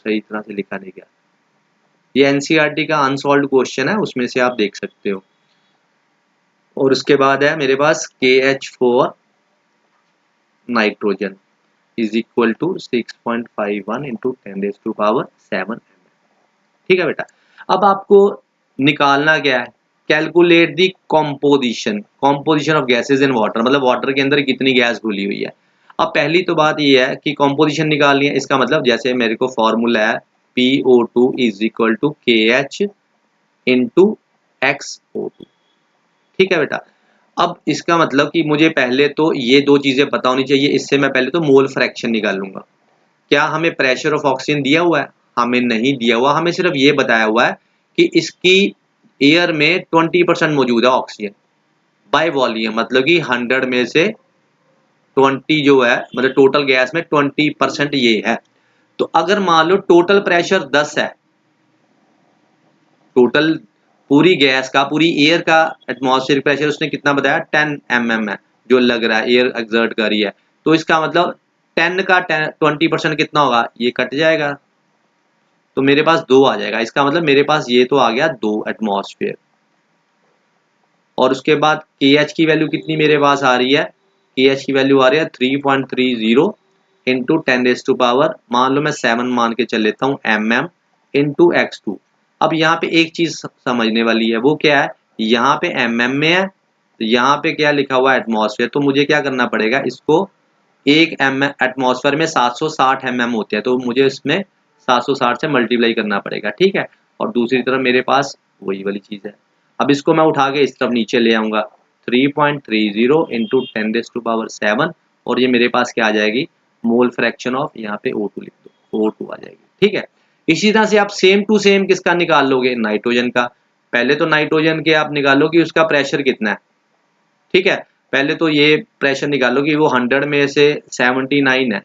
सही तरह से लिखा नहीं गया। ये NCERT का अनसॉल्व्ड क्वेश्चन है, उसमें से आप देख सकते हो। और उसके बाद है मेरे पास KH4 nitrogen is equal to 6.51 into 10⁻⁷. ठीक है बेटा, अब आपको निकालना क्या है, calculate the composition of gases in water, मतलब वाटर के अंदर कितनी गैस घुली हुई है। अब पहली तो बात ये है कि कॉम्पोजिशन निकालनी है, इसका मतलब जैसे मेरे को फॉर्मूला है PO2 is equal to KH into XO2। ठीक है बेटा, अब इसका मतलब कि मुझे पहले तो ये दो चीजें पता होनी चाहिए, इससे मैं पहले तो मोल फ्रैक्शन निकाल लूंगा। क्या हमें प्रेशर ऑफ ऑक्सीजन दिया हुआ है? हमें नहीं दिया हुआ, हमें सिर्फ ये बताया हुआ है कि इसकी एयर में 20% मौजूद है ऑक्सीजन बाय वॉल्यूम, मतलब कि 100 में से 20 जो है, मतलब टोटल गैस में 20% ये है। तो अगर मान लो टोटल प्रेशर 10 है, टोटल पूरी गैस का, पूरी एयर का एटमॉस्फेरिक प्रेशर उसने कितना बताया, 10 mm है जो लग रहा है, एयर एक्सर्ट कर रही है। तो इसका मतलब 10 का 20% कितना होगा, ये कट जाएगा, तो मेरे पास 2 आ जाएगा। इसका मतलब मेरे पास ये तो आ गया 2 एटमॉस्फेयर। और उसके बाद KH की वैल्यू कितनी मेरे पास आ रही है, KH की वैल्यू आ रही है 3.30 इंटू 10⁻⁴, मान लो मैं 7 मान के चल लेता हूँ, mm इंटू x2। अब यहाँ पे एक चीज समझने वाली है, वो क्या है, यहाँ पे mm में है, यहाँ पे क्या लिखा हुआ है, एटमॉस्फेयर। तो मुझे क्या करना पड़ेगा, इसको एक एटमॉस्फेयर में 760 mm होते हैं, तो मुझे इसमें 760 से मल्टीप्लाई करना पड़ेगा, ठीक है। और दूसरी तरफ मेरे पास वही वाली चीज है। अब इसको मैं उठा के इस तरफ नीचे ले आऊंगा, 3.30 इंटू 10⁻⁷, और ये मेरे पास क्या आ जाएगी, मोल फ्रैक्शन ऑफ, यहाँ पे O2 लिख दो, O2 आ जाएगी, ठीक है। इसी तरह से आप सेम टू सेम किसका निकाल लोगे, नाइट्रोजन का। पहले तो नाइट्रोजन के आप निकालो कि उसका प्रेशर कितना है, ठीक है। पहले तो ये प्रेशर निकालो कि वो 100 में से 79 है,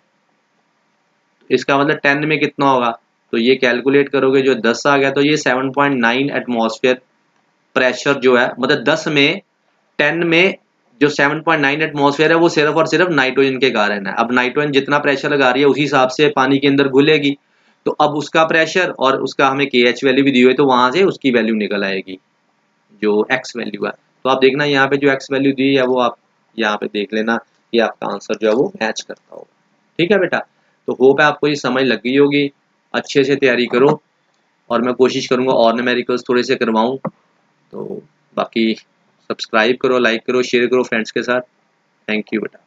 इसका मतलब 10 में कितना होगा, तो ये कैलकुलेट करोगे, जो 10 आ गया, तो ये 7.9 एटमॉस्फेयर प्रेशर जो है, मतलब 10 में 10 में जो 7.9 एटमॉस्फेयर है, वो सिर्फ और सिर्फ नाइट्रोजन के कारण है। अब नाइट्रोजन जितना प्रेशर लगा रही है उसी हिसाब से पानी के अंदर घुलेगी, तो अब उसका प्रेशर और उसका हमें KH वैल्यू भी दी हुई है, तो वहां से उसकी वैल्यू निकल आएगी, जो X वैल्यू है। तो आप देखना यहाँ पे जो X वैल्यू दी है वो आप यहाँ पे देख लेना कि आपका आंसर जो है वो मैच करता होगा, ठीक है बेटा। तो होप है आपको ये समझ लग गई होगी, अच्छे से तैयारी करो, और मैं कोशिश करूंगा और न्यूमेरिकल्स थोड़े से करवाऊं। तो बाकी सब्सक्राइब करो, लाइक करो, शेयर करो फ्रेंड्स के साथ। थैंक यू बेटा।